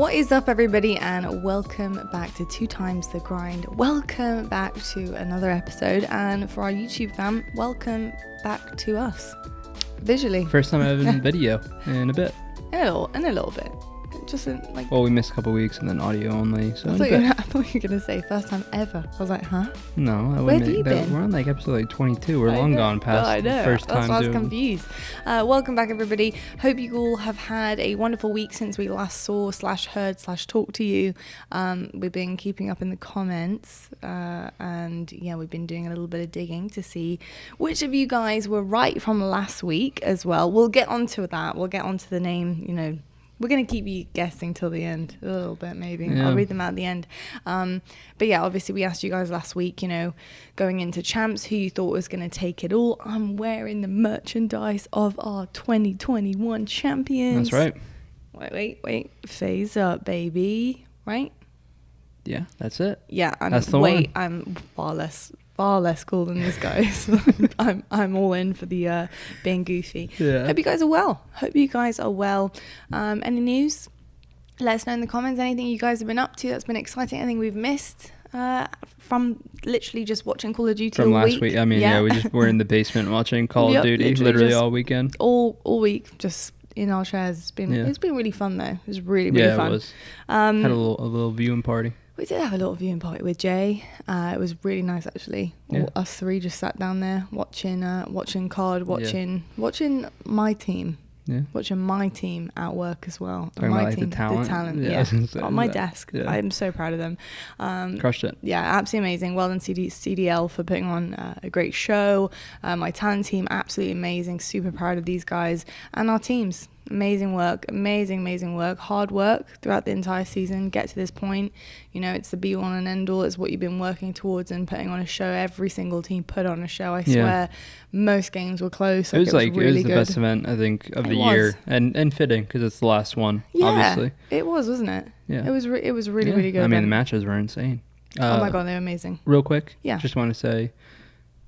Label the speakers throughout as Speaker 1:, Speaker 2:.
Speaker 1: What is up, everybody, and welcome back to 2XTheGrind. Welcome back to another episode, and for our YouTube fam, welcome back to us visually.
Speaker 2: First time I've in video in a bit.
Speaker 1: In a little bit. Just
Speaker 2: Well, we missed a couple weeks and then audio only. So
Speaker 1: I thought you were gonna say first time ever. I was like, huh?
Speaker 2: No, I
Speaker 1: Where
Speaker 2: wouldn't.
Speaker 1: have you been?
Speaker 2: We're on episode 22. We're long gone past the first time.
Speaker 1: That's why I was confused. Welcome back, everybody. Hope you all have had a wonderful week since we last saw / heard / talked to you. We've been keeping up in the comments, and yeah, we've been doing a little bit of digging to see which of you guys were right from last week as well. We'll get onto that. We'll get onto the name. We're going to keep you guessing till the end, a little bit maybe. Yeah. I'll read them out at the end. But yeah, obviously we asked you guys last week, going into champs, who you thought was going to take it all. I'm wearing the merchandise of our 2021 champions.
Speaker 2: That's right.
Speaker 1: Wait. Phase up, baby. Right?
Speaker 2: Yeah, that's it.
Speaker 1: Yeah,
Speaker 2: one.
Speaker 1: I'm far less cool than this guy. So I'm all in for the being goofy.
Speaker 2: Yeah.
Speaker 1: Hope you guys are well. Any news? Let us know in the comments. Anything you guys have been up to that's been exciting? Anything we've missed from literally just watching Call of Duty
Speaker 2: from
Speaker 1: all
Speaker 2: last week? I mean, we're in the basement watching Call of Duty literally all weekend.
Speaker 1: All week, just in our chairs. It's been really fun though. It was really fun.
Speaker 2: Yeah, it was. Had a little viewing party.
Speaker 1: We did have a little viewing party with Jay. It was really nice, actually.
Speaker 2: Yeah.
Speaker 1: Us three just sat down there watching COD, watching my team.
Speaker 2: Yeah.
Speaker 1: Watching my team at work as well.
Speaker 2: Talking
Speaker 1: my
Speaker 2: about,
Speaker 1: team,
Speaker 2: the talent.
Speaker 1: On my desk. Yeah. I'm so proud of them.
Speaker 2: Crushed it.
Speaker 1: Yeah, absolutely amazing. Well done, CDL, for putting on a great show. My talent team, absolutely amazing. Super proud of these guys and our teams. Amazing work, amazing work, hard work throughout the entire season. Get to this point, it's the be all and end all. It's what you've been working towards and putting on a show. Every single team put on a show. I swear, most games were close.
Speaker 2: It was
Speaker 1: really
Speaker 2: the
Speaker 1: good.
Speaker 2: best event I think of the year, and fitting because it's the last one.
Speaker 1: Yeah,
Speaker 2: obviously
Speaker 1: it was, wasn't it?
Speaker 2: Yeah,
Speaker 1: it was really good.
Speaker 2: I mean, the matches were insane.
Speaker 1: Oh my god, they were amazing.
Speaker 2: Real quick,
Speaker 1: yeah,
Speaker 2: just want to say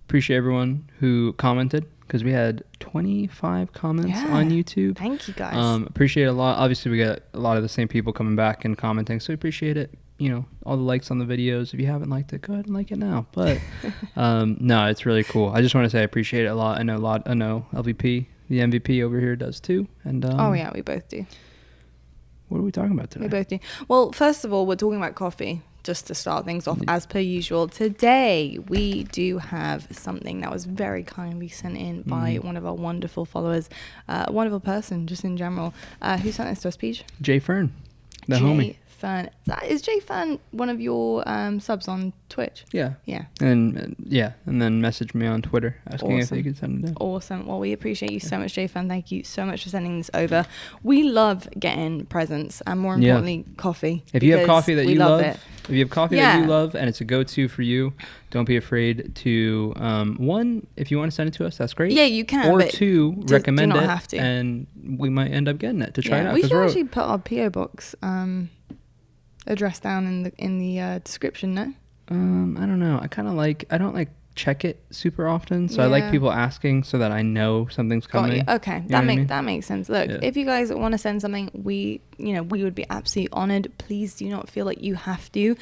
Speaker 2: appreciate everyone who commented, because we had 25 comments on YouTube.
Speaker 1: Thank you guys.
Speaker 2: Appreciate it a lot. Obviously, we got a lot of the same people coming back and commenting, so we appreciate it. All the likes on the videos. If you haven't liked it, go ahead and like it now. But no, it's really cool. I just want to say I appreciate it a lot. I know LVP, the MVP over here, does too. And
Speaker 1: oh yeah, we both do.
Speaker 2: What are we talking about today?
Speaker 1: We both do. Well, first of all, we're talking about coffee. Just to start things off, as per usual, today we do have something that was very kindly sent in by one of our wonderful followers, wonderful person just in general. Who sent this to us, Peach?
Speaker 2: JFern, the homie.
Speaker 1: JFern. Is JFern one of your subs on Twitch?
Speaker 2: Yeah.
Speaker 1: Yeah.
Speaker 2: And then message me on Twitter asking if they could send it in.
Speaker 1: Awesome. Well, we appreciate you so much, JFern. Thank you so much for sending this over. We love getting presents and more importantly, coffee.
Speaker 2: If you have coffee that you love, if you have coffee that you love and it's a go-to for you, don't be afraid to one, if you want to send it to us, that's great.
Speaker 1: Yeah, you can.
Speaker 2: Or two, recommend it,
Speaker 1: have to.
Speaker 2: And we might end up getting it to try it out.
Speaker 1: We should actually put our PO box address down in the description. No.
Speaker 2: I don't know. I don't like check it super often, so I like people asking so that I know something's coming.
Speaker 1: Okay, that makes sense. Look, if you guys want to send something, we would be absolutely honored. Please do not feel like you have to.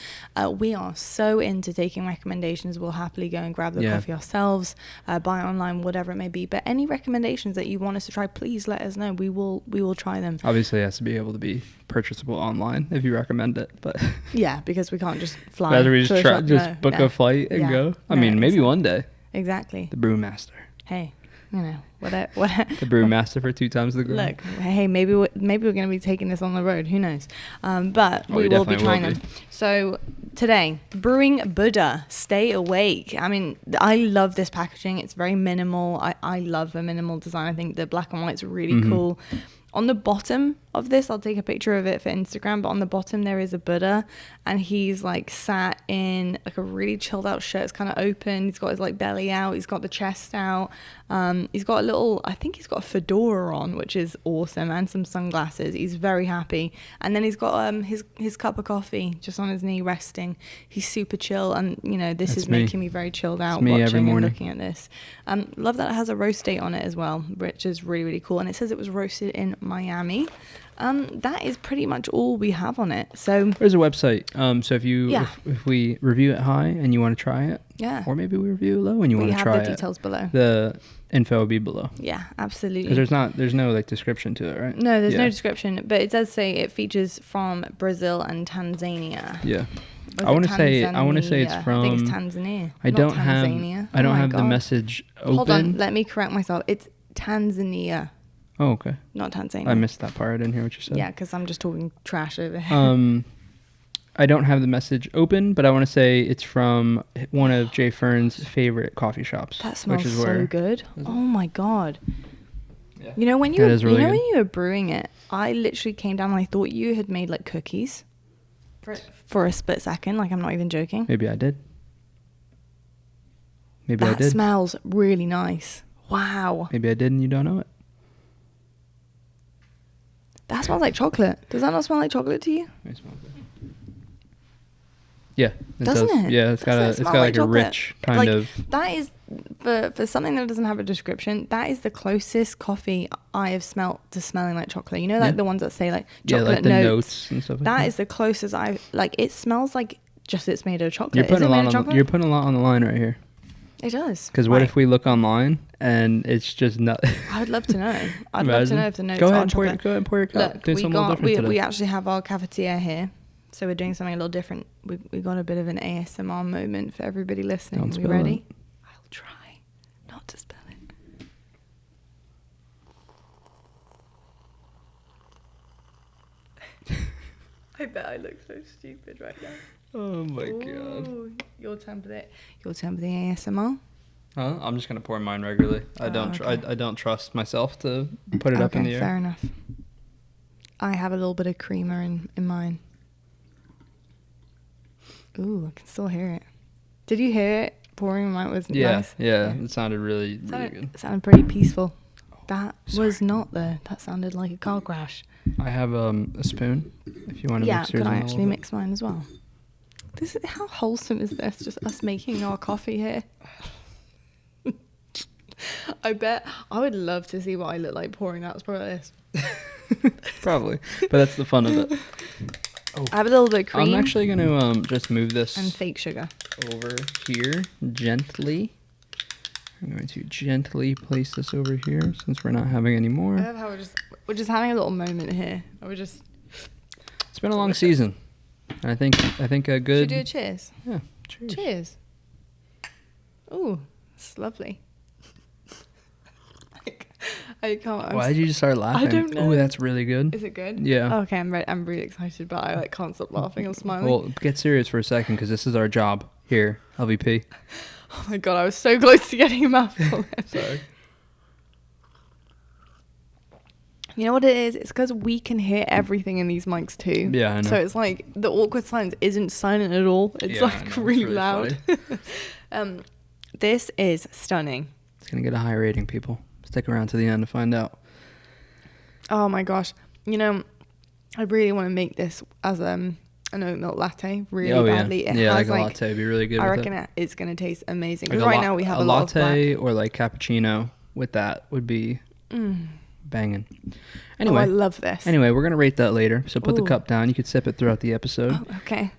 Speaker 1: We are so into taking recommendations. We'll happily go and grab the coffee ourselves, buy online, whatever it may be. But any recommendations that you want us to try, please let us know. We will try them.
Speaker 2: Obviously, it has to be able to be purchasable online if you recommend it, but
Speaker 1: yeah, because we can't just fly.
Speaker 2: Rather we just book a flight and go. I mean, maybe one day.
Speaker 1: Exactly.
Speaker 2: The Brewmaster.
Speaker 1: Hey, what
Speaker 2: the Brewmaster for 2XTheGrind.
Speaker 1: Look, hey, maybe we're going to be taking this on the road. Who knows? But we will be trying them. So today, Brewing Bruddha, Stay Awake. I mean, I love this packaging. It's very minimal. I love the minimal design. I think the black and white's really cool. On the bottom of this, I'll take a picture of it for Instagram, but on the bottom there is a Buddha, and he's like sat in like a really chilled out shirt. It's kind of open. He's got his like belly out. He's got the chest out. He's got a I think he's got a fedora on, which is awesome, and some sunglasses. He's very happy. And then he's got his cup of coffee just on his knee resting. He's super chill, and this
Speaker 2: That's
Speaker 1: is
Speaker 2: me.
Speaker 1: making me very chilled out
Speaker 2: me every
Speaker 1: watching and
Speaker 2: morning.
Speaker 1: looking at this. Love that it has a roast date on it as well, which is really, really cool. And it says it was roasted in Miami. That is pretty much all we have on it. So
Speaker 2: there's a website. So if we review it high and you want to try it, or maybe we review it low and you want to try it,
Speaker 1: we have the details below.
Speaker 2: The info will be below.
Speaker 1: Yeah, absolutely.
Speaker 2: Because there's no like description to it, right?
Speaker 1: No, there's no description, but it does say it features from Brazil and Tanzania.
Speaker 2: Yeah. I want to say it's from.
Speaker 1: I think it's Tanzania.
Speaker 2: I don't have the message open.
Speaker 1: Hold on, let me correct myself. It's Tanzania.
Speaker 2: Oh, okay.
Speaker 1: Not Tanzania.
Speaker 2: I missed that part. I didn't hear what you said.
Speaker 1: Yeah, because I'm just talking trash over here.
Speaker 2: I don't have the message open, but I want to say it's from one of JFern's favorite coffee shops.
Speaker 1: That smells so good. Oh my god. Yeah. When you were brewing it, I literally came down and I thought you had made like cookies for a split second. Like, I'm not even joking.
Speaker 2: Maybe I did.
Speaker 1: That smells really nice. Wow.
Speaker 2: Maybe I did and you don't know it.
Speaker 1: That smells like chocolate. Does that not smell like chocolate to you?
Speaker 2: It smells good. Yeah,
Speaker 1: doesn't it?
Speaker 2: Yeah, it's got like a rich kind of.
Speaker 1: That is for something that doesn't have a description. That is the closest coffee I have smelt to smelling like chocolate. Like the ones that say like chocolate
Speaker 2: like the notes and stuff. Like
Speaker 1: that is the closest I've like. It smells like just it's made of chocolate.
Speaker 2: You're putting a lot on the line right here.
Speaker 1: It does.
Speaker 2: Because what if we look online and it's just not?
Speaker 1: I would love to know. I'd love to know if the notes
Speaker 2: go ahead
Speaker 1: are
Speaker 2: and
Speaker 1: chocolate.
Speaker 2: Go ahead and pour your cup.
Speaker 1: Look, we actually have our cafetiere here. So we're doing something a little different. We got a bit of an ASMR moment for everybody listening. Are we ready? I'll try not to spill it. I bet I look so stupid right now.
Speaker 2: Oh my god.
Speaker 1: Your turn for the ASMR.
Speaker 2: Huh? I'm just gonna pour mine regularly. I don't trust myself to put it up in the air.
Speaker 1: Fair enough. I have a little bit of creamer in mine. Ooh, I can still hear it. Did you hear it pouring? Mine was nice.
Speaker 2: Yeah. It sounded really good.
Speaker 1: It sounded pretty peaceful. That was not there. That sounded like a car crash.
Speaker 2: I have a spoon. If you want to mix yours.
Speaker 1: Yeah, could I actually mix mine as well? How wholesome is this? Just us making our coffee here. I bet I would love to see what I look like pouring out. It's probably this.
Speaker 2: Probably, but that's the fun of it.
Speaker 1: Oh. I have a little bit of cream.
Speaker 2: I'm actually going to just move this
Speaker 1: and fake sugar
Speaker 2: over here gently. I'm going to gently place this over here since we're not having any more.
Speaker 1: I love how we're just having a little moment here.
Speaker 2: It's been a long season. I think a good.
Speaker 1: Should we do a cheers?
Speaker 2: Yeah, cheers.
Speaker 1: Cheers. Ooh, it's lovely. I can't.
Speaker 2: Why did you just start laughing?
Speaker 1: I don't know.
Speaker 2: Oh, that's really good.
Speaker 1: Is it good?
Speaker 2: Yeah.
Speaker 1: Okay, I'm really excited, but I can't stop laughing. I'm smiling.
Speaker 2: Well, get serious for a second because this is our job here, LVP.
Speaker 1: Oh my god, I was so close to getting a mouthful.
Speaker 2: Sorry.
Speaker 1: You know what it is? It's because we can hear everything in these mics too.
Speaker 2: Yeah, I know.
Speaker 1: So it's like the awkward silence isn't silent at all. It's really loud. This is stunning.
Speaker 2: It's gonna get a high rating, people. Stick around to the end to find out.
Speaker 1: Oh my gosh. I really want to make this as an oat milk latte really badly.
Speaker 2: Yeah, like a latte would be really good.
Speaker 1: I reckon it's going to taste amazing.
Speaker 2: Like
Speaker 1: right now we have a lot of
Speaker 2: latte or like cappuccino with that would be banging. Anyway,
Speaker 1: I love this.
Speaker 2: Anyway, we're going to rate that later. So put the cup down. You could sip it throughout the episode.
Speaker 1: Oh, okay.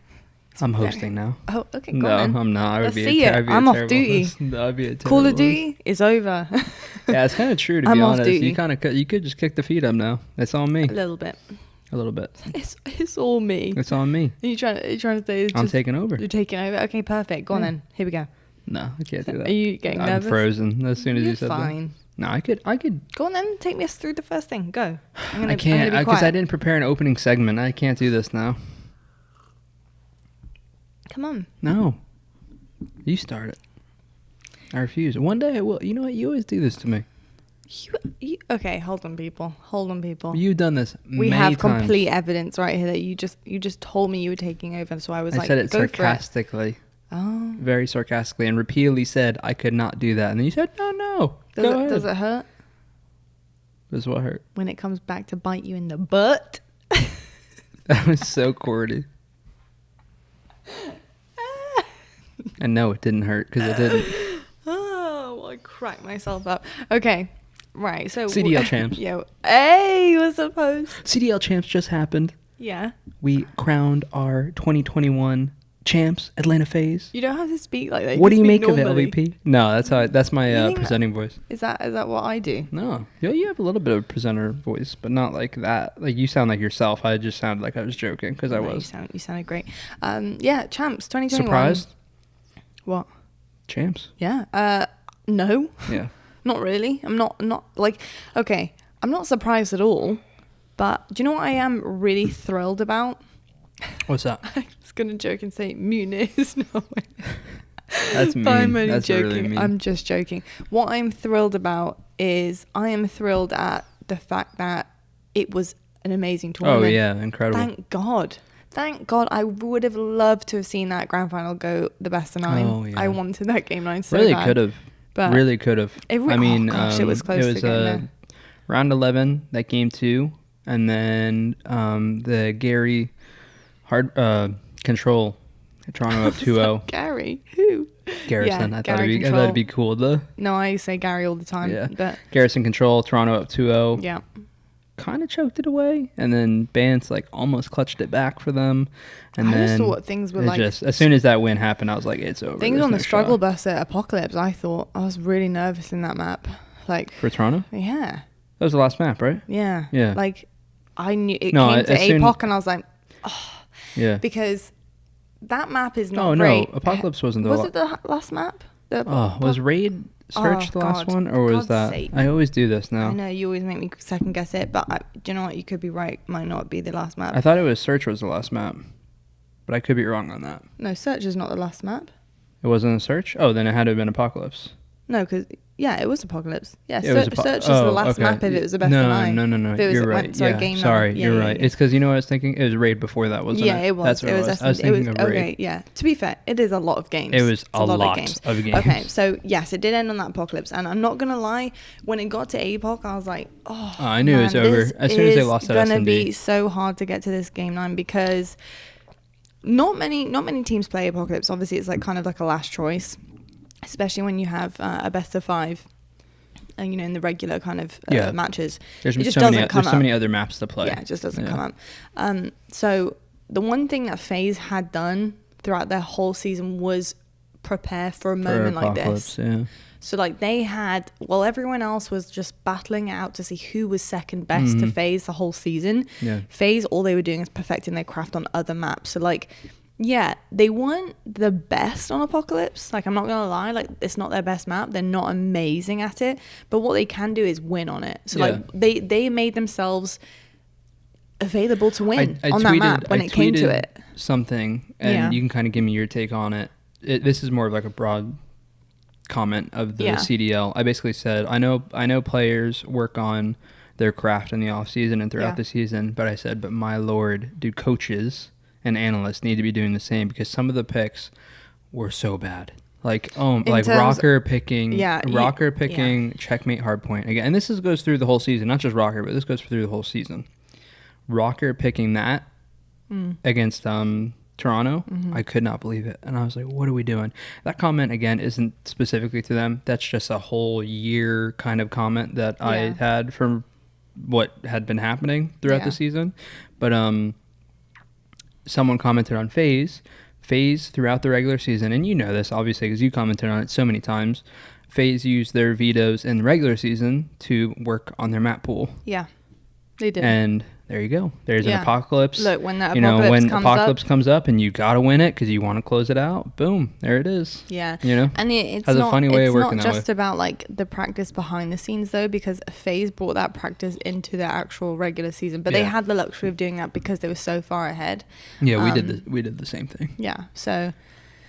Speaker 2: I'm hosting now.
Speaker 1: Oh, okay. Go on.
Speaker 2: No, I'm not.
Speaker 1: Let's see it. I'm off duty.
Speaker 2: That'd be a terrible
Speaker 1: Call of Duty is over.
Speaker 2: Yeah, it's kind of true to be honest. You could just kick the feet up now. It's on me.
Speaker 1: A little bit. It's all me.
Speaker 2: It's on me.
Speaker 1: Are you trying to say?
Speaker 2: I'm taking over.
Speaker 1: You're taking over. Okay, perfect. Go on then. Here we go.
Speaker 2: No, I can't do that.
Speaker 1: Are you getting nervous?
Speaker 2: I'm frozen as soon as you said
Speaker 1: fine.
Speaker 2: that. No, I could.
Speaker 1: Go on then. Take me through the first thing. Go.
Speaker 2: I can't because I didn't prepare an opening segment. I can't do this now.
Speaker 1: Come on.
Speaker 2: No. You start it. I refuse. One day I will. You know what? You always do this to me.
Speaker 1: Okay, hold on, people.
Speaker 2: You've done this
Speaker 1: We have
Speaker 2: times.
Speaker 1: Complete evidence right here that you just told me you were taking over, so I was like,
Speaker 2: I said it
Speaker 1: go
Speaker 2: sarcastically.
Speaker 1: Oh.
Speaker 2: Very sarcastically and repeatedly said I could not do that. And then you said, no.
Speaker 1: Does it hurt?
Speaker 2: Is what hurt?
Speaker 1: When it comes back to bite you in the butt.
Speaker 2: That was so corny. And no, it didn't hurt because it didn't.
Speaker 1: Oh, well, I cracked myself up. Okay, right. So
Speaker 2: CDL Champs.
Speaker 1: Yo, hey, what's supposed?
Speaker 2: CDL Champs just happened.
Speaker 1: Yeah.
Speaker 2: We crowned our 2021 Champs Atlanta Phase.
Speaker 1: You don't have to speak like that.
Speaker 2: What do you make
Speaker 1: normally.
Speaker 2: of it, LVP? No, that's my presenting voice.
Speaker 1: Is that what I do?
Speaker 2: No, you have a little bit of presenter voice, but not like that. Like you sound like yourself. I just sounded like I was joking because I was.
Speaker 1: You sounded great. Yeah, Champs 2021.
Speaker 2: Surprised?
Speaker 1: What?
Speaker 2: Champs?
Speaker 1: Yeah. No.
Speaker 2: Yeah.
Speaker 1: Not really. I'm not like, okay, I'm not surprised at all, but do you know what I am really thrilled about?
Speaker 2: What's that?
Speaker 1: I was going to joke and say Muniz. No.
Speaker 2: That's mean.
Speaker 1: But I'm only
Speaker 2: That's
Speaker 1: joking.
Speaker 2: really mean.
Speaker 1: I'm just joking. What I'm thrilled about is I am thrilled at the fact that it was an amazing tournament.
Speaker 2: Oh, yeah. Incredible.
Speaker 1: Thank God. I would have loved to have seen that grand final go the best of 9.
Speaker 2: Oh, yeah.
Speaker 1: I wanted that game 9 so
Speaker 2: really
Speaker 1: bad.
Speaker 2: could have.
Speaker 1: But
Speaker 2: really could have.
Speaker 1: I mean, it was close to getting there.
Speaker 2: Round 11, that game 2, and then the Gary hard control Toronto up 2-0.
Speaker 1: Gary? Who?
Speaker 2: Garrison.
Speaker 1: Yeah,
Speaker 2: I thought it'd be cool.
Speaker 1: No, I say Gary all the time.
Speaker 2: Yeah.
Speaker 1: But
Speaker 2: Garrison control, Toronto up 2-0.
Speaker 1: yeah.
Speaker 2: Kind of choked it away, and then Bance like almost clutched it back for them. And
Speaker 1: I
Speaker 2: then
Speaker 1: just thought things were like
Speaker 2: just as soon as that win happened, I was like, it's over.
Speaker 1: Things
Speaker 2: There's
Speaker 1: on the
Speaker 2: no
Speaker 1: struggle
Speaker 2: shot.
Speaker 1: bus at Apocalypse. I was really nervous in that map. Like
Speaker 2: For Toronto?
Speaker 1: yeah,
Speaker 2: That was the last map, right?
Speaker 1: yeah,
Speaker 2: Yeah.
Speaker 1: Like I knew it
Speaker 2: No,
Speaker 1: came to
Speaker 2: as soon-
Speaker 1: APOC, and I was like,
Speaker 2: Yeah.
Speaker 1: because that map is not
Speaker 2: Oh
Speaker 1: great.
Speaker 2: no, Apocalypse wasn't the
Speaker 1: Was it the last map?
Speaker 2: was Raid Search the last
Speaker 1: God.
Speaker 2: one, or was
Speaker 1: God's
Speaker 2: that?
Speaker 1: sake.
Speaker 2: I always do this now.
Speaker 1: I know you always make me second guess it, but do you know what? You could be right. Might not be the last map.
Speaker 2: I thought it was Search was the last map, but I could be wrong on that.
Speaker 1: No, Search is not the last map.
Speaker 2: It wasn't a Search. Oh, then it had to have been Apocalypse.
Speaker 1: No, because it was Apocalypse. Yeah,
Speaker 2: It was
Speaker 1: Search is the last
Speaker 2: okay.
Speaker 1: map if it was the best of 9.
Speaker 2: No.
Speaker 1: If it was,
Speaker 2: You're right.
Speaker 1: game
Speaker 2: Sorry,
Speaker 1: 9.
Speaker 2: you're
Speaker 1: Yeah,
Speaker 2: right.
Speaker 1: yeah.
Speaker 2: It's because you know what I was thinking. It was Raid before that, wasn't it?
Speaker 1: Yeah, it was.
Speaker 2: That's what it was. I was thinking of Raid.
Speaker 1: Okay, yeah. To be fair, it is a lot of games.
Speaker 2: It was
Speaker 1: It's
Speaker 2: a lot of games.
Speaker 1: Okay, so yes, it did end on that Apocalypse, and I'm not gonna lie. When it got to APOC, I was like, oh,
Speaker 2: I knew it was over as soon as they lost that
Speaker 1: It's gonna
Speaker 2: S&D.
Speaker 1: be so hard to get to this game 9 because not many teams play Apocalypse. Obviously, it's like kind of like a last choice, especially when you have a best of 5. And in the regular kind of matches,
Speaker 2: There's
Speaker 1: it just
Speaker 2: so
Speaker 1: doesn't
Speaker 2: many other maps to play.
Speaker 1: Yeah, it just doesn't come up. So the one thing that FaZe had done throughout their whole season was prepare for a moment like this.
Speaker 2: Yeah.
Speaker 1: So like they had, while everyone else was just battling out to see who was second best to FaZe the whole season, FaZe, all they were doing is perfecting their craft on other maps. So like, yeah, they weren't the best on Apocalypse. Like, I'm not gonna lie, like it's not their best map. They're not amazing at it, but what they can do is win on it. So like they made themselves available to win on that map when it came to it.
Speaker 2: Something, and you can kind of give me your take on it. This is more of like a broad comment of the CDL. I basically said, I know players work on their craft in the off season and throughout the season, but I said, but my lord, do coaches and analysts need to be doing the same, because some of the picks were so bad. Like Rocker picking checkmate hardpoint again, and this goes through the whole season, not just Rocker, but this goes through the whole season. Rocker picking that against Toronto, I could not believe it, and I was like, "What are we doing?" That comment again isn't specifically to them. That's just a whole year kind of comment that I had from what had been happening throughout the season, but someone commented on FaZe throughout the regular season, and you know this obviously because you commented on it so many times. FaZe used their vetoes in the regular season to work on their map pool.
Speaker 1: Yeah, they did.
Speaker 2: And there you go. There's an Apocalypse.
Speaker 1: Look, when that
Speaker 2: Apocalypse comes up and you got to win it because you want to close it out, boom, there it is.
Speaker 1: Yeah.
Speaker 2: And
Speaker 1: it's
Speaker 2: has
Speaker 1: not,
Speaker 2: a funny way of working
Speaker 1: it's not just about like the practice behind the scenes though, because FaZe brought that practice into their actual regular season, but they had the luxury of doing that because they were so far ahead.
Speaker 2: Yeah, we did the same thing.
Speaker 1: Yeah. So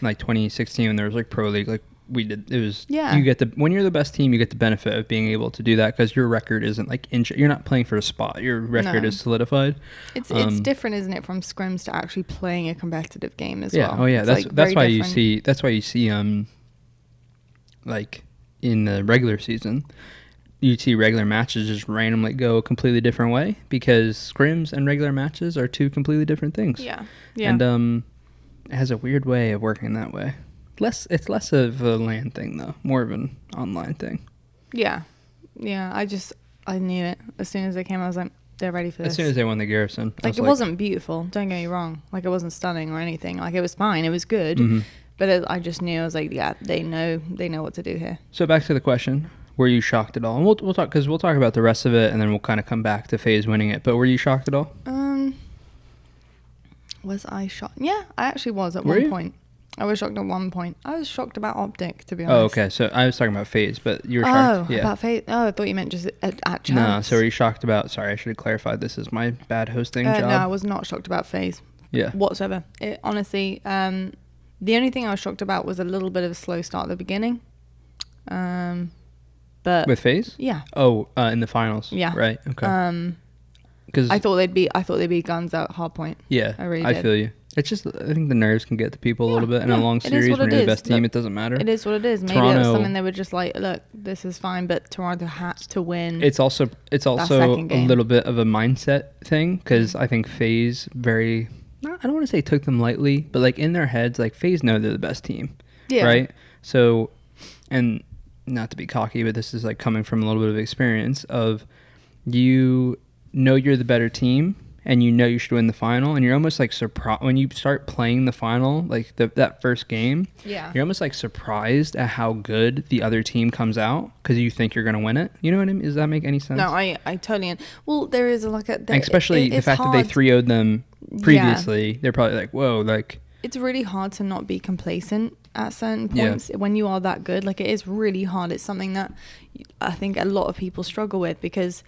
Speaker 2: like 2016 when there was like Pro League, like we did, it was
Speaker 1: you
Speaker 2: get when you're the best team, you get the benefit of being able to do that because your record isn't like you're not playing for a spot, your record is solidified.
Speaker 1: It's different, isn't it, from scrims to actually playing a competitive game as well.
Speaker 2: Oh yeah, that's why you see like in the regular season, you'd see regular matches just randomly go a completely different way, because scrims and regular matches are two completely different things.
Speaker 1: Yeah.
Speaker 2: And it has a weird way of working that way. It's less of a LAN thing though, more of an online thing.
Speaker 1: Yeah. I knew it as soon as they came. I was like, they're ready for this.
Speaker 2: As soon as they won the Garrison,
Speaker 1: like, it wasn't beautiful, don't get me wrong, like, it wasn't stunning or anything, like, it was fine, it was good, but I just knew, I was like, yeah, they know what to do here.
Speaker 2: So back to the question, were you shocked at all? And we'll talk, because we'll talk about the rest of it, and then we'll kind of come back to FaZe winning it. But were you shocked at all?
Speaker 1: Was I shocked? Yeah, I actually was at one point. I was shocked at one point. I was shocked about OpTic, to be honest.
Speaker 2: Oh, okay. So I was talking about FaZe, but you were shocked.
Speaker 1: Oh, about FaZe. Oh, I thought you meant just at Champs.
Speaker 2: No, so were you shocked about... Sorry, I should have clarified. This is my bad hosting job.
Speaker 1: No, I was not shocked about FaZe.
Speaker 2: Yeah.
Speaker 1: Whatsoever. Honestly, the only thing I was shocked about was a little bit of a slow start at the beginning. But
Speaker 2: with FaZe?
Speaker 1: Yeah.
Speaker 2: Oh, in the finals.
Speaker 1: Yeah.
Speaker 2: Right. Okay. Because
Speaker 1: I thought they'd be guns out hard point.
Speaker 2: Yeah. I feel you. It's just, I think the nerves can get to people a little bit in a long series. When you're the best team, it doesn't matter.
Speaker 1: It is what it is. Maybe it was something they were just like, look, this is fine, but Toronto had to win.
Speaker 2: It's also a little bit of a mindset thing, because I think FaZe I don't want to say took them lightly, but like in their heads, like FaZe know they're the best team. Yeah. Right? So, and not to be cocky, but this is like coming from a little bit of experience of, you know you're the better team, and you know you should win the final, and you're almost like surprised when you start playing the final, like that first game.
Speaker 1: Yeah,
Speaker 2: you're almost like surprised at how good the other team comes out, because you think you're gonna win it. You know what I mean? Does that make any sense?
Speaker 1: No, I totally. Well, there is
Speaker 2: especially the fact that they 3-0'd them previously. Yeah. They're probably like, whoa, like, it's
Speaker 1: really hard to not be complacent at certain points when you are that good. Like, it is really hard. It's something that I think a lot of people struggle with, because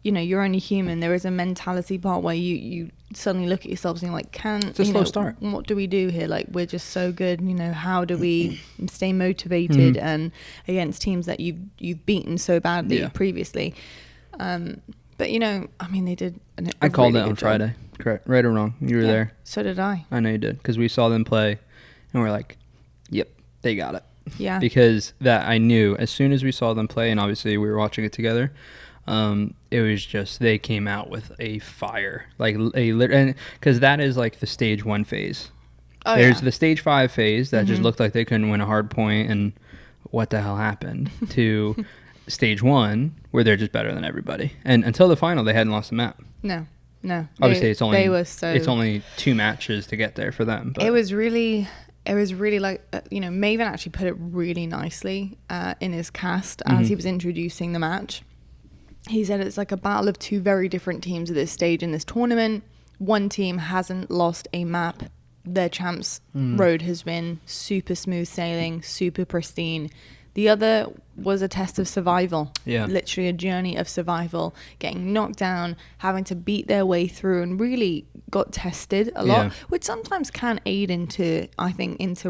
Speaker 1: you're only human. There is a mentality part where you suddenly look at yourselves and you're like,
Speaker 2: it's a slow start.
Speaker 1: What do we do here? Like, we're just so good. How do we stay motivated and against teams that you've beaten so badly previously? But I mean, they did.
Speaker 2: I called it on Friday. Correct, right or wrong? You were there.
Speaker 1: So did I.
Speaker 2: I know you did, because we saw them play, and we're like, yep, they got it.
Speaker 1: Yeah.
Speaker 2: Because that I knew as soon as we saw them play, and obviously we were watching it together. It was just, they came out with a fire, like and because that is like the stage 1 phase. There's the stage 5 phase that just looked like they couldn't win a hard point and what the hell happened, to stage 1 where they're just better than everybody. And until the final, they hadn't lost a map.
Speaker 1: No.
Speaker 2: Obviously, it's only 2 matches to get there for them. But. It was really
Speaker 1: like, Maven actually put it really nicely in his cast as he was introducing the match. He said it's like a battle of 2 very different teams at this stage in this tournament. One team hasn't lost a map. Their champs road has been super smooth sailing, super pristine. The other was a test of survival. Yeah. Literally a journey of survival, getting knocked down, having to beat their way through, and really got tested a lot, which sometimes can aid into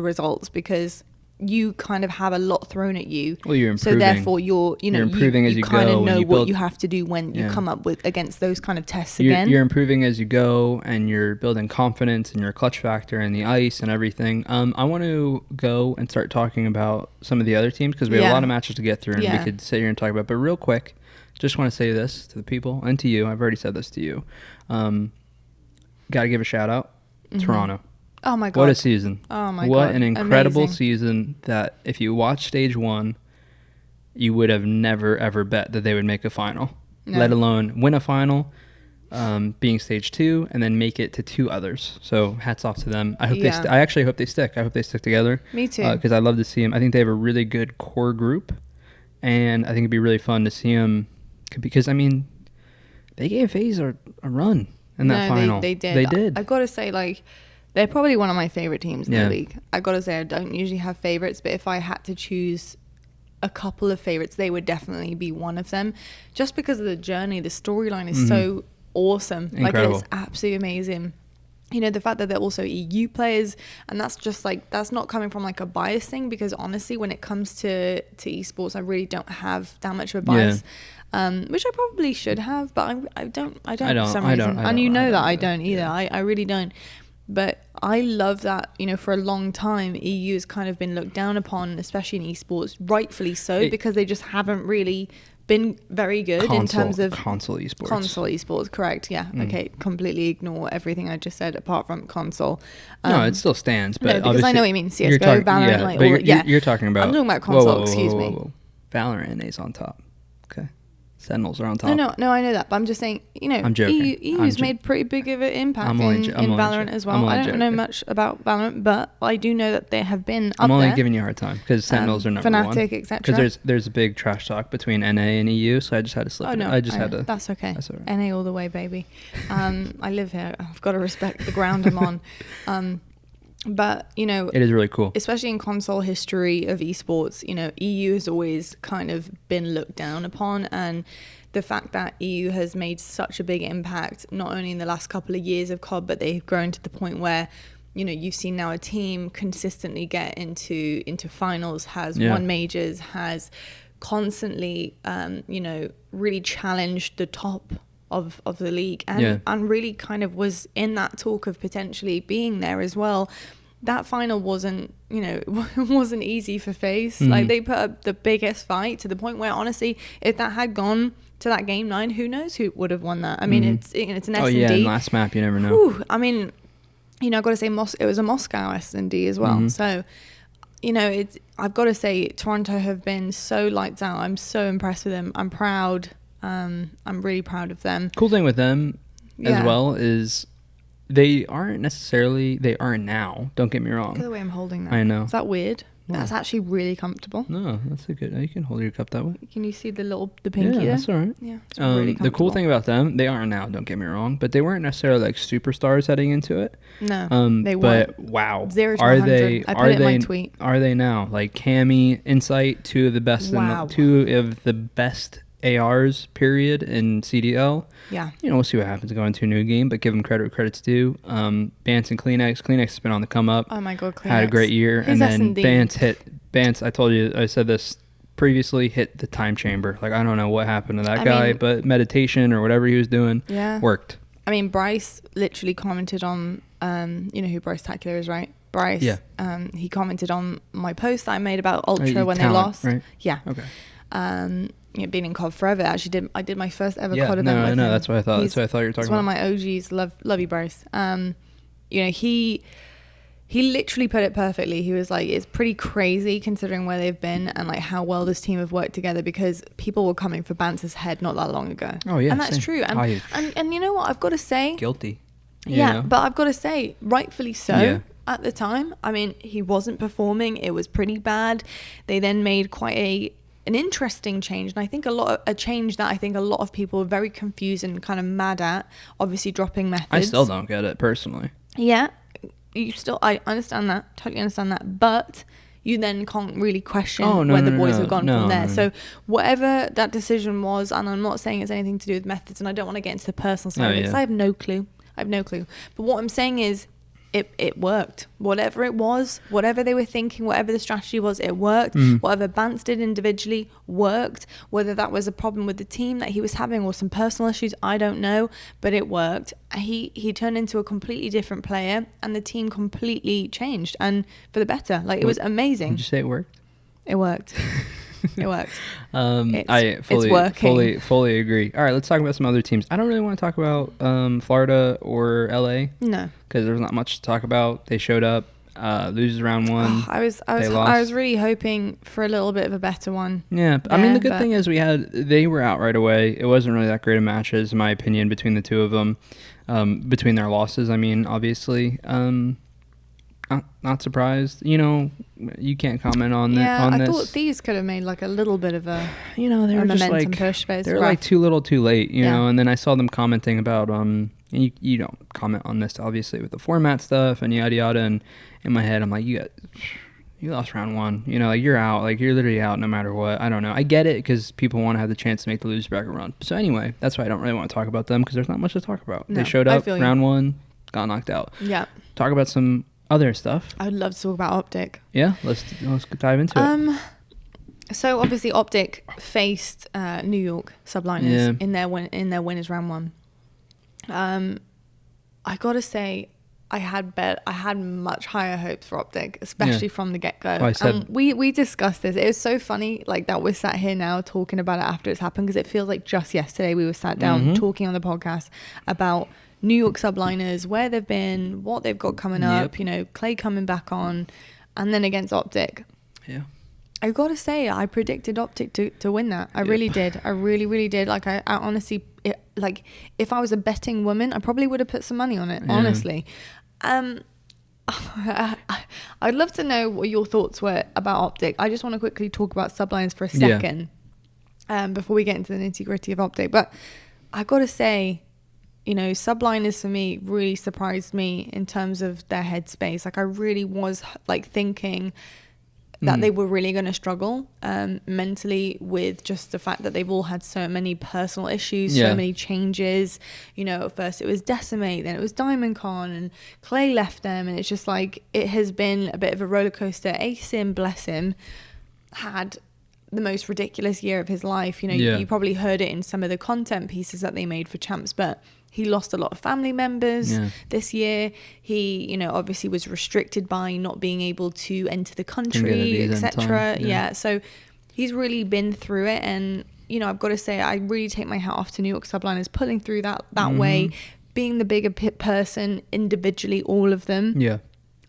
Speaker 1: results, because you kind of have a lot thrown at you.
Speaker 2: Well, you're improving.
Speaker 1: So therefore, you're
Speaker 2: improving as you
Speaker 1: kind
Speaker 2: go.
Speaker 1: of know what you have to do when you come up with against those kind of tests again.
Speaker 2: You're improving as you go, and you're building confidence and your clutch factor and the ice and everything. I want to go and start talking about some of the other teams, because we have a lot of matches to get through, and we could sit here and talk about. But real quick, just want to say this to the people and to you. I've already said this to you. Got to give a shout out, Toronto.
Speaker 1: Oh my God.
Speaker 2: What a season.
Speaker 1: Oh my God.
Speaker 2: What an incredible season, that if you watch stage 1, you would have never ever bet that they would make a final, let alone win a final, being stage 2, and then make it to 2 others. So hats off to them. I hope I actually hope they stick. I hope they stick together.
Speaker 1: Me too.
Speaker 2: Because I'd love to see them. I think they have a really good core group, and I think it'd be really fun to see them, because I mean, they gave FaZe a run in that final.
Speaker 1: They did. I got to say, like, they're probably one of my favorite teams in the league. I got to say, I don't usually have favorites, but if I had to choose a couple of favorites, they would definitely be one of them, just because of the journey. The storyline is so awesome.
Speaker 2: Incredible.
Speaker 1: Like, it's absolutely amazing. The fact that they're also EU players, and that's just like, that's not coming from like a bias thing, because honestly, when it comes to esports, I really don't have that much of a bias. Which I probably should have, but I don't for some reason. And you know that I don't either. I really don't. But I love that, for a long time, EU has kind of been looked down upon, especially in esports, rightfully so, because they just haven't really been very good in terms of
Speaker 2: console esports.
Speaker 1: Console esports, correct? Yeah. Okay. Completely ignore everything I just said apart from console.
Speaker 2: No, it still stands, but
Speaker 1: no, because I know what you mean. CS:GO, Valorant,
Speaker 2: you're talking about.
Speaker 1: I'm talking about console. Excuse me.
Speaker 2: Valorant is on top. Okay. Sentinels are on top.
Speaker 1: No, I know that, but I'm just saying,
Speaker 2: I'm joking.
Speaker 1: EU's made pretty big of an impact in Valorant as well. I don't know much about Valorant, but I do know that they have been up there.
Speaker 2: I'm only giving you a hard time because Sentinels are number one.
Speaker 1: Fnatic, etc.
Speaker 2: Because there's a big trash talk between NA and EU, so I just had to slip it.
Speaker 1: No,
Speaker 2: I just had to.
Speaker 1: That's okay.
Speaker 2: That's all right.
Speaker 1: NA all the way, baby. I live here. I've got to respect the ground I'm on. But, you know,
Speaker 2: it is really cool,
Speaker 1: especially in console history of esports. You know, EU has always kind of been looked down upon, and the fact that EU has made such a big impact, not only in the last couple of years of COD, but they've grown to the point where, you know, you've seen now a team consistently get into finals, has won majors, has constantly, you know, really challenged the top of the league, and really kind of was in that talk of potentially being there as well. That final wasn't, you know, it wasn't easy for FaZe. Like, they put up the biggest fight to the point where, honestly, if that had gone to that game 9, who knows who would have won that? I mean, it's an S&D.
Speaker 2: Oh yeah, and last map you never know.
Speaker 1: Whew, I mean, you know, I've got to say it was a Moscow S&D as well. So, you know, I've got to say Toronto have been so lights out. I'm so impressed with them. I'm proud. I'm really proud of them.
Speaker 2: Cool thing with them as well is they aren't now. Don't get me wrong.
Speaker 1: Look at the way I'm holding that.
Speaker 2: I know.
Speaker 1: Is that weird? Yeah. That's actually really comfortable.
Speaker 2: No, that's a good. You can hold your cup that way.
Speaker 1: Can you see the pinky there?
Speaker 2: That's all right.
Speaker 1: Yeah, it's really comfortable.
Speaker 2: The cool thing about them, they aren't now. Don't get me wrong, but they weren't necessarily like superstars heading into it.
Speaker 1: No, they
Speaker 2: But
Speaker 1: weren't.
Speaker 2: wow,
Speaker 1: 0 to 100. I put it in my tweet.
Speaker 2: Are they now? Like Cammy, Insight, two of the best ARs period in CDL.
Speaker 1: Yeah.
Speaker 2: You know, we'll see what happens going into a new game, but give them credit where credit's due. Bance and Kleenex. Kleenex has been on the come up.
Speaker 1: Oh my God, Kleenex.
Speaker 2: Had a great year.
Speaker 1: His
Speaker 2: and then
Speaker 1: S&D.
Speaker 2: Bance, I told you, I said this previously, hit the time chamber. Like, I don't know what happened to that guy, but meditation or whatever he was doing worked.
Speaker 1: I mean, Bryce literally commented on, you know who Bryce Tackler is, right? Bryce.
Speaker 2: Yeah.
Speaker 1: He commented on my post that I made about Ultra when they lost.
Speaker 2: Right?
Speaker 1: Yeah.
Speaker 2: Okay.
Speaker 1: You know, been in COD forever. I did my first ever COD event with him.
Speaker 2: That's what I thought. That's what I thought you were talking about.
Speaker 1: He's one of my OGs. Love you, Bryce. You know, he literally put it perfectly. He was like, it's pretty crazy considering where they've been and like how well this team have worked together, because people were coming for Bance's head not that long ago.
Speaker 2: Oh yeah,
Speaker 1: and that's true. And you know what? I've got to say,
Speaker 2: guilty.
Speaker 1: But I've got to say, rightfully so. Yeah. At the time, I mean, he wasn't performing. It was pretty bad. They then made quite an interesting change, and I think a change that I think a lot of people are very confused and kind of mad at. Obviously, dropping methods.
Speaker 2: I still don't get it personally.
Speaker 1: Yeah, I understand that, totally understand that, but you then can't really question where the boys have gone from there. So whatever that decision was, and I'm not saying it's anything to do with methods, and I don't want to get into the personal side because I have no clue. But what I'm saying is, it worked. Whatever it was, whatever they were thinking, whatever the strategy was, it worked. Whatever Bance did individually worked. Whether that was a problem with the team that he was having or some personal issues, I don't know, but it worked. He turned into a completely different player, and the team completely changed, and for the better. Like, it was amazing.
Speaker 2: Did you say it worked?
Speaker 1: It worked. It worked.
Speaker 2: It's working. Fully agree. All right, let's talk about some other teams. I don't really want to talk about Florida or LA. No, because there's not much to talk about. They showed up, loses round one.
Speaker 1: I was really hoping for a little bit of a better one.
Speaker 2: Yeah, I mean, the good thing is they were out right away. It wasn't really that great of matches, in my opinion, between the two of them. Between their losses, I mean, obviously. Not surprised. You know, you can't comment on this.
Speaker 1: Yeah, I thought Thieves could have made like a little bit of a,
Speaker 2: you know, they were just like
Speaker 1: push,
Speaker 2: they're like too little, too late. You know, and then I saw them commenting about and you don't comment on this obviously with the format stuff and yada yada. And in my head, I'm like, you lost round one. You know, like you're out. Like you're literally out no matter what. I don't know. I get it because people want to have the chance to make the loser bracket run. So anyway, that's why I don't really want to talk about them because there's not much to talk about. No, they showed up round one, got knocked out. Yeah. Talk about some other stuff.
Speaker 1: I would love to talk about OpTic.
Speaker 2: Yeah, let's dive into it.
Speaker 1: So obviously OpTic faced New York Subliners in their winners round one. I gotta say, I had much higher hopes for OpTic, especially from the get-go.
Speaker 2: Oh, I said,
Speaker 1: we discussed this. It was so funny, like, that we're sat here now talking about it after it's happened, because it feels like just yesterday we were sat down talking on the podcast about New York subliners, where they've been, what they've got coming up, you know, Clay coming back on, and then against OpTic.
Speaker 2: Yeah.
Speaker 1: I gotta say, I predicted OpTic to win that. I really did. I really, really did. Like, I honestly, like, if I was a betting woman, I probably would have put some money on it, honestly. I'd love to know what your thoughts were about OpTic. I just want to quickly talk about subliners for a second before we get into the nitty-gritty of OpTic. But I gotta say, you know, subliners for me really surprised me in terms of their headspace. Like, I really was like thinking that they were really going to struggle mentally with just the fact that they've all had so many personal issues, so many changes. You know, at first it was Decimate, then it was Diamond Con, and Clay left them, and it's just like, it has been a bit of a roller coaster. Asim, bless him, had the most ridiculous year of his life. You know, you probably heard it in some of the content pieces that they made for Champs, but he lost a lot of family members this year. He, you know, obviously was restricted by not being able to enter the country, etc. So he's really been through it. And, you know, I've got to say, I really take my hat off to New York subliners pulling through that way, being the bigger person individually, all of them. Yeah.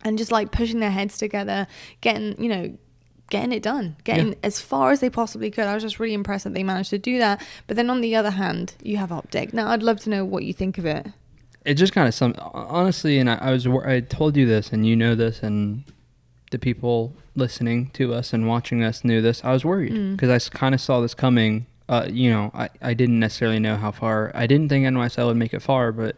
Speaker 1: And just like pushing their heads together, getting it done, getting as far as they possibly could. I was just really impressed that they managed to do that. But then on the other hand, you have OpTic. Now, I'd love to know what you think of it.
Speaker 2: It just kind of honestly, and I told you this, and you know this, and the people listening to us and watching us knew this. I was worried because I kind of saw this coming. You know, I didn't necessarily know how far. I didn't think NYSL would make it far, but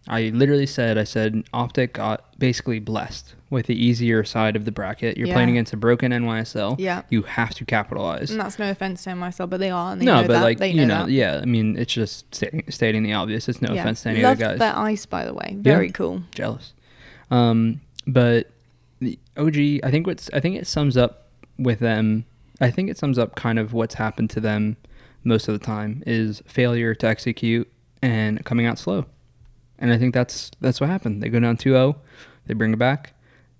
Speaker 2: I literally said OpTic got basically blessed with the easier side of the bracket. You're playing against a broken NYSL. Yeah. You have to capitalize.
Speaker 1: And that's no offense to NYSL, but they are. And they know that.
Speaker 2: Like,
Speaker 1: they
Speaker 2: you
Speaker 1: know that.
Speaker 2: I mean, it's just stating the obvious. It's no offense to any
Speaker 1: Love
Speaker 2: of the guys.
Speaker 1: that ice, by the way. Very cool.
Speaker 2: Jealous. But the OG, I think it sums up with them. I think it sums up kind of what's happened to them most of the time is failure to execute and coming out slow. And I think that's what happened. They go down 2-0, they bring it back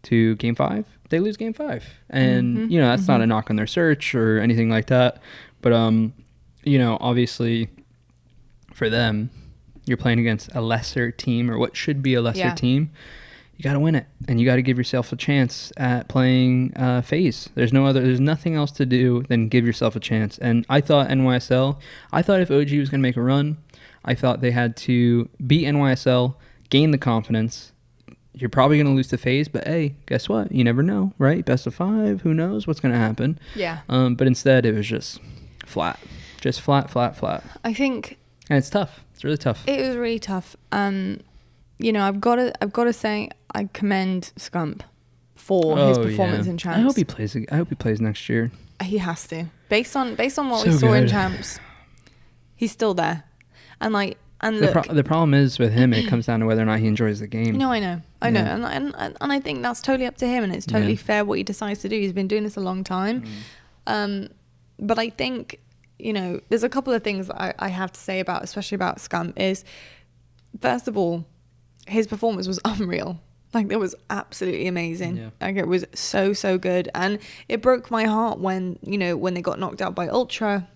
Speaker 2: to game 5, they lose game 5. And, you know, that's not a knock on their search or anything like that. But, you know, obviously for them, you're playing against a lesser team or what should be a lesser team. You got to win it. And you got to give yourself a chance at playing FaZe. There's nothing else to do than give yourself a chance. And I thought NYSL, if OG was going to make a run, I thought they had to beat NYSL, gain the confidence. You're probably going to lose to FaZe, but hey, guess what? You never know, right? Best of 5, who knows what's going to happen? Yeah. But instead, it was just flat. Just flat.
Speaker 1: I think...
Speaker 2: And it's tough. It's really tough.
Speaker 1: It was really tough. You know, I've got to say, I commend Scump for his performance in Champs.
Speaker 2: I hope he plays next year.
Speaker 1: He has to. Based on what we saw in Champs, he's still there. And look,
Speaker 2: the problem is with him, it comes down to whether or not he enjoys the game.
Speaker 1: No, I know, and I think that's totally up to him, and it's totally fair what he decides to do. He's been doing this a long time, but I think, you know, there's a couple of things I have to say especially about Scump is, first of all, his performance was unreal. Like, it was absolutely amazing. Yeah. Like, it was so good, and it broke my heart when they got knocked out by Ultra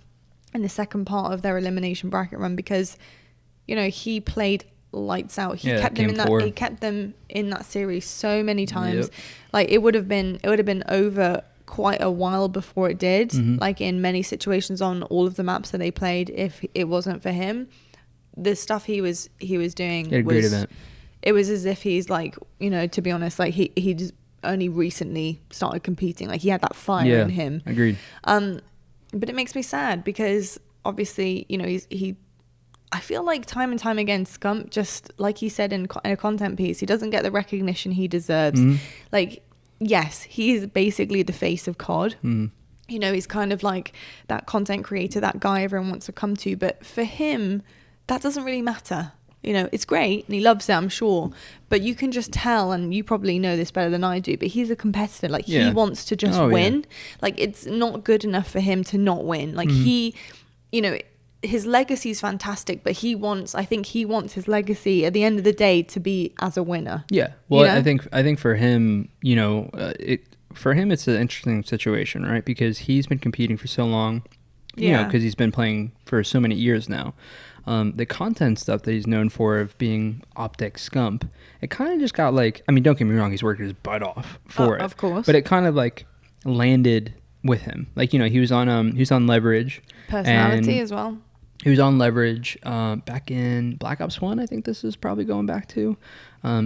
Speaker 1: in the second part of their elimination bracket run, because, you know, he played lights out. He kept them in that series so many times. Like, it would have been over quite a while before it did. Like, in many situations on all of the maps that they played, if it wasn't for him, the stuff he was doing was great event. It was as if he's, like, you know, to be honest, like, he just only recently started competing. Like, he had that fire in him.
Speaker 2: Agreed.
Speaker 1: But it makes me sad because obviously, you know, I feel like time and time again, Scump, just like he said in a content piece, he doesn't get the recognition he deserves. Like, yes, he's basically the face of COD. You know, he's kind of like that content creator, that guy everyone wants to come to. But for him, that doesn't really matter. You know, it's great and he loves it, I'm sure. But you can just tell, and you probably know this better than I do, but he's a competitor. Like, he wants to just win. Like, it's not good enough for him to not win. Like, he, you know, his legacy is fantastic, but I think he wants his legacy at the end of the day to be as a winner.
Speaker 2: Yeah. Well,
Speaker 1: you know?
Speaker 2: I think for him, for him, it's an interesting situation, right? Because he's been competing for so long, because he's been playing for so many years now. The content stuff that he's known for of being OpTic Scump, it kind of just got like, I mean, don't get me wrong, he's worked his butt off for it.
Speaker 1: Of course.
Speaker 2: But it kind of like landed with him. Like, he was on Leverage.
Speaker 1: Personality as well.
Speaker 2: He was on Leverage back in Black Ops 1, I think this is probably going back to.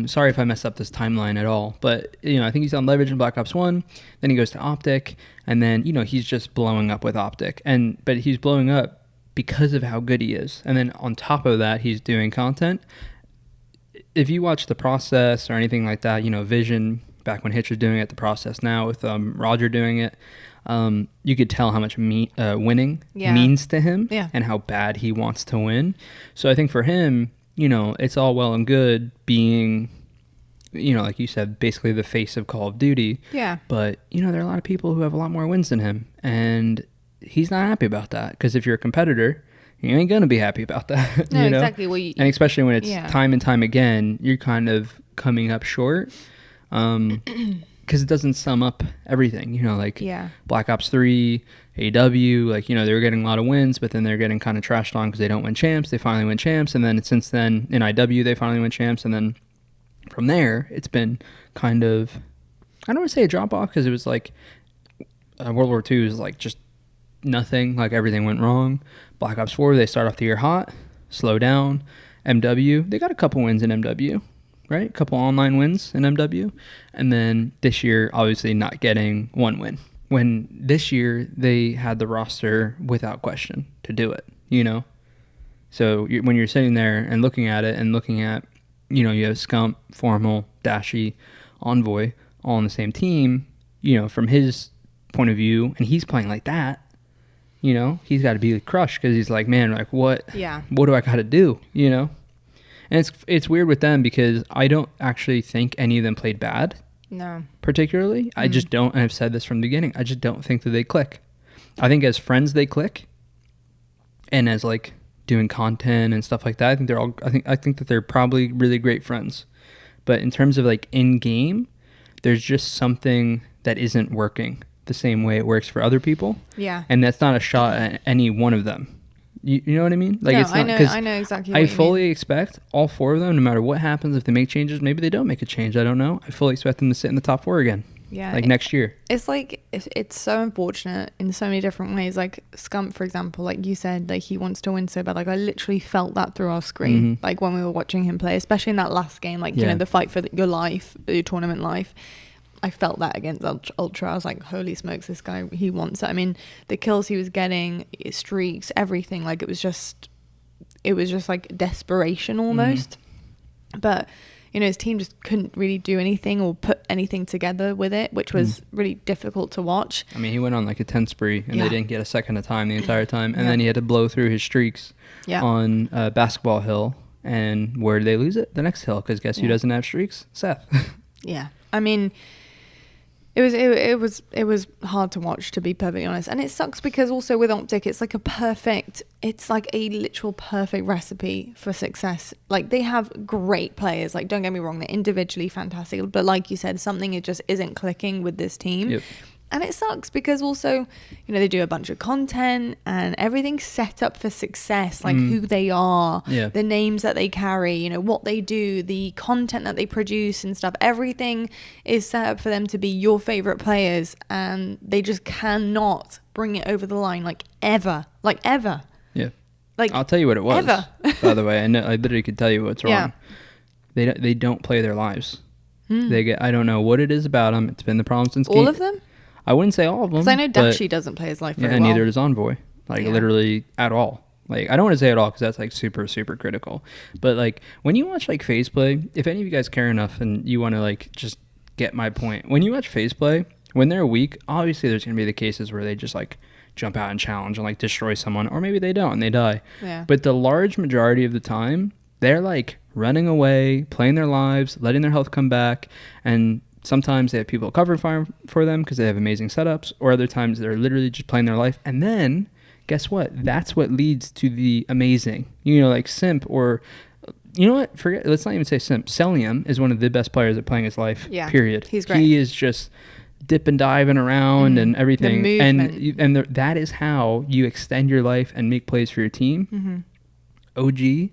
Speaker 2: Sorry if I messed up this timeline at all. But, I think he's on Leverage in Black Ops 1. Then he goes to OpTic. And then, he's just blowing up with OpTic. But he's blowing up because of how good he is. And then on top of that, he's doing content. If you watch The Process or anything like that, Vision, back when Hitch was doing it, The Process now with Roger doing it, you could tell how much winning means to him and how bad he wants to win. So I think for him, it's all well and good being, like you said, basically the face of Call of Duty.
Speaker 1: Yeah.
Speaker 2: But, there are a lot of people who have a lot more wins than him. And he's not happy about that. Because if you're a competitor, you ain't going to be happy about that.
Speaker 1: No, exactly. Well,
Speaker 2: and especially when it's time and time again, you're kind of coming up short. Because it doesn't sum up everything, Black Ops 3, AW, they were getting a lot of wins, but then they're getting kind of trashed on because they don't win champs. They finally win champs, and then since then in IW they finally win champs, and then from there it's been kind of, I don't want to say a drop off because it was like World War II is like just nothing, like everything went wrong. Black Ops 4, they start off the year hot, slow down. MW, they got a couple wins in MW. Right? A couple online wins in MW. And then this year, obviously not getting one win. When this year, they had the roster without question to do it, So when you're sitting there and looking at it and looking at, you have Scump, Formal, Dashy, Envoy, all on the same team, from his point of view, and he's playing like that, he's got to be crushed because he's like, man, like what do I got to do, And it's weird with them because I don't actually think any of them played bad.
Speaker 1: No.
Speaker 2: Particularly. I just don't, and I've said this from the beginning, I just don't think that they click. I think as friends they click. And as like doing content and stuff like that, I think they're all I think that they're probably really great friends. But in terms of like in game, there's just something that isn't working the same way it works for other people.
Speaker 1: Yeah.
Speaker 2: And that's not a shot at any one of them. You know what I mean? Like,
Speaker 1: no,
Speaker 2: it's not,
Speaker 1: I know exactly what
Speaker 2: I
Speaker 1: you
Speaker 2: fully
Speaker 1: mean.
Speaker 2: expect all four of them, no matter what happens, if they make changes, maybe they don't make a change, I don't know. I fully expect them to sit in the top 4 again.
Speaker 1: Yeah.
Speaker 2: Like next year.
Speaker 1: It's like, it's so unfortunate in so many different ways. Like Scump, for example, like you said, like he wants to win so bad. Like I literally felt that through our screen, like when we were watching him play, especially in that last game, like, the fight for your life, your tournament life. I felt that against Ultra. I was like, holy smokes, this guy, he wants it. I mean, the kills he was getting, streaks, everything, like it was just like desperation almost. But his team just couldn't really do anything or put anything together with it, which was really difficult to watch.
Speaker 2: I mean, he went on like a 10 spree and they didn't get a second of time the entire time, and then he had to blow through his streaks on Basketball Hill. And where did they lose it? The next hill, because guess who doesn't have streaks? Seth.
Speaker 1: Yeah, I mean, it was hard to watch, to be perfectly honest, and it sucks because also with OpTic, it's like a literal perfect recipe for success. Like they have great players, like don't get me wrong, they're individually fantastic, but like you said, something it just isn't clicking with this team.
Speaker 2: Yep.
Speaker 1: And it sucks because also, they do a bunch of content and everything's set up for success, like who they are, the names that they carry, what they do, the content that they produce and stuff. Everything is set up for them to be your favorite players, and they just cannot bring it over the line, like ever.
Speaker 2: Yeah.
Speaker 1: Like
Speaker 2: I'll tell you what it was.
Speaker 1: Ever.
Speaker 2: By the way, I literally could tell you what's wrong. They don't play their lives. I don't know what it is about them. It's been the problem since
Speaker 1: all of them.
Speaker 2: I wouldn't say all of them.
Speaker 1: Because I know Dashi doesn't play his life very well.
Speaker 2: And neither does Envoy. Like, literally at all. Like, I don't want to say at all because that's, like, super, super critical. But, like, when you watch, like, FaZe play, if any of you guys care enough and you want to, like, just get my point. When you watch FaZe play, when they're weak, obviously there's going to be the cases where they just, like, jump out and challenge and, like, destroy someone. Or maybe they don't and they die. Yeah. But the large majority of the time, they're, like, running away, playing their lives, letting their health come back, and sometimes they have people cover fire for them because they have amazing setups, or other times they're literally just playing their life and then guess what? That's what leads to the amazing. You know, like Simp or, you know what? Forget. Let's not even say Simp. Celium is one of the best players at playing his life.
Speaker 1: Yeah,
Speaker 2: period.
Speaker 1: he's great.
Speaker 2: He is just dipping, diving around and everything.
Speaker 1: The movement.
Speaker 2: And that is how you extend your life and make plays for your team. OG.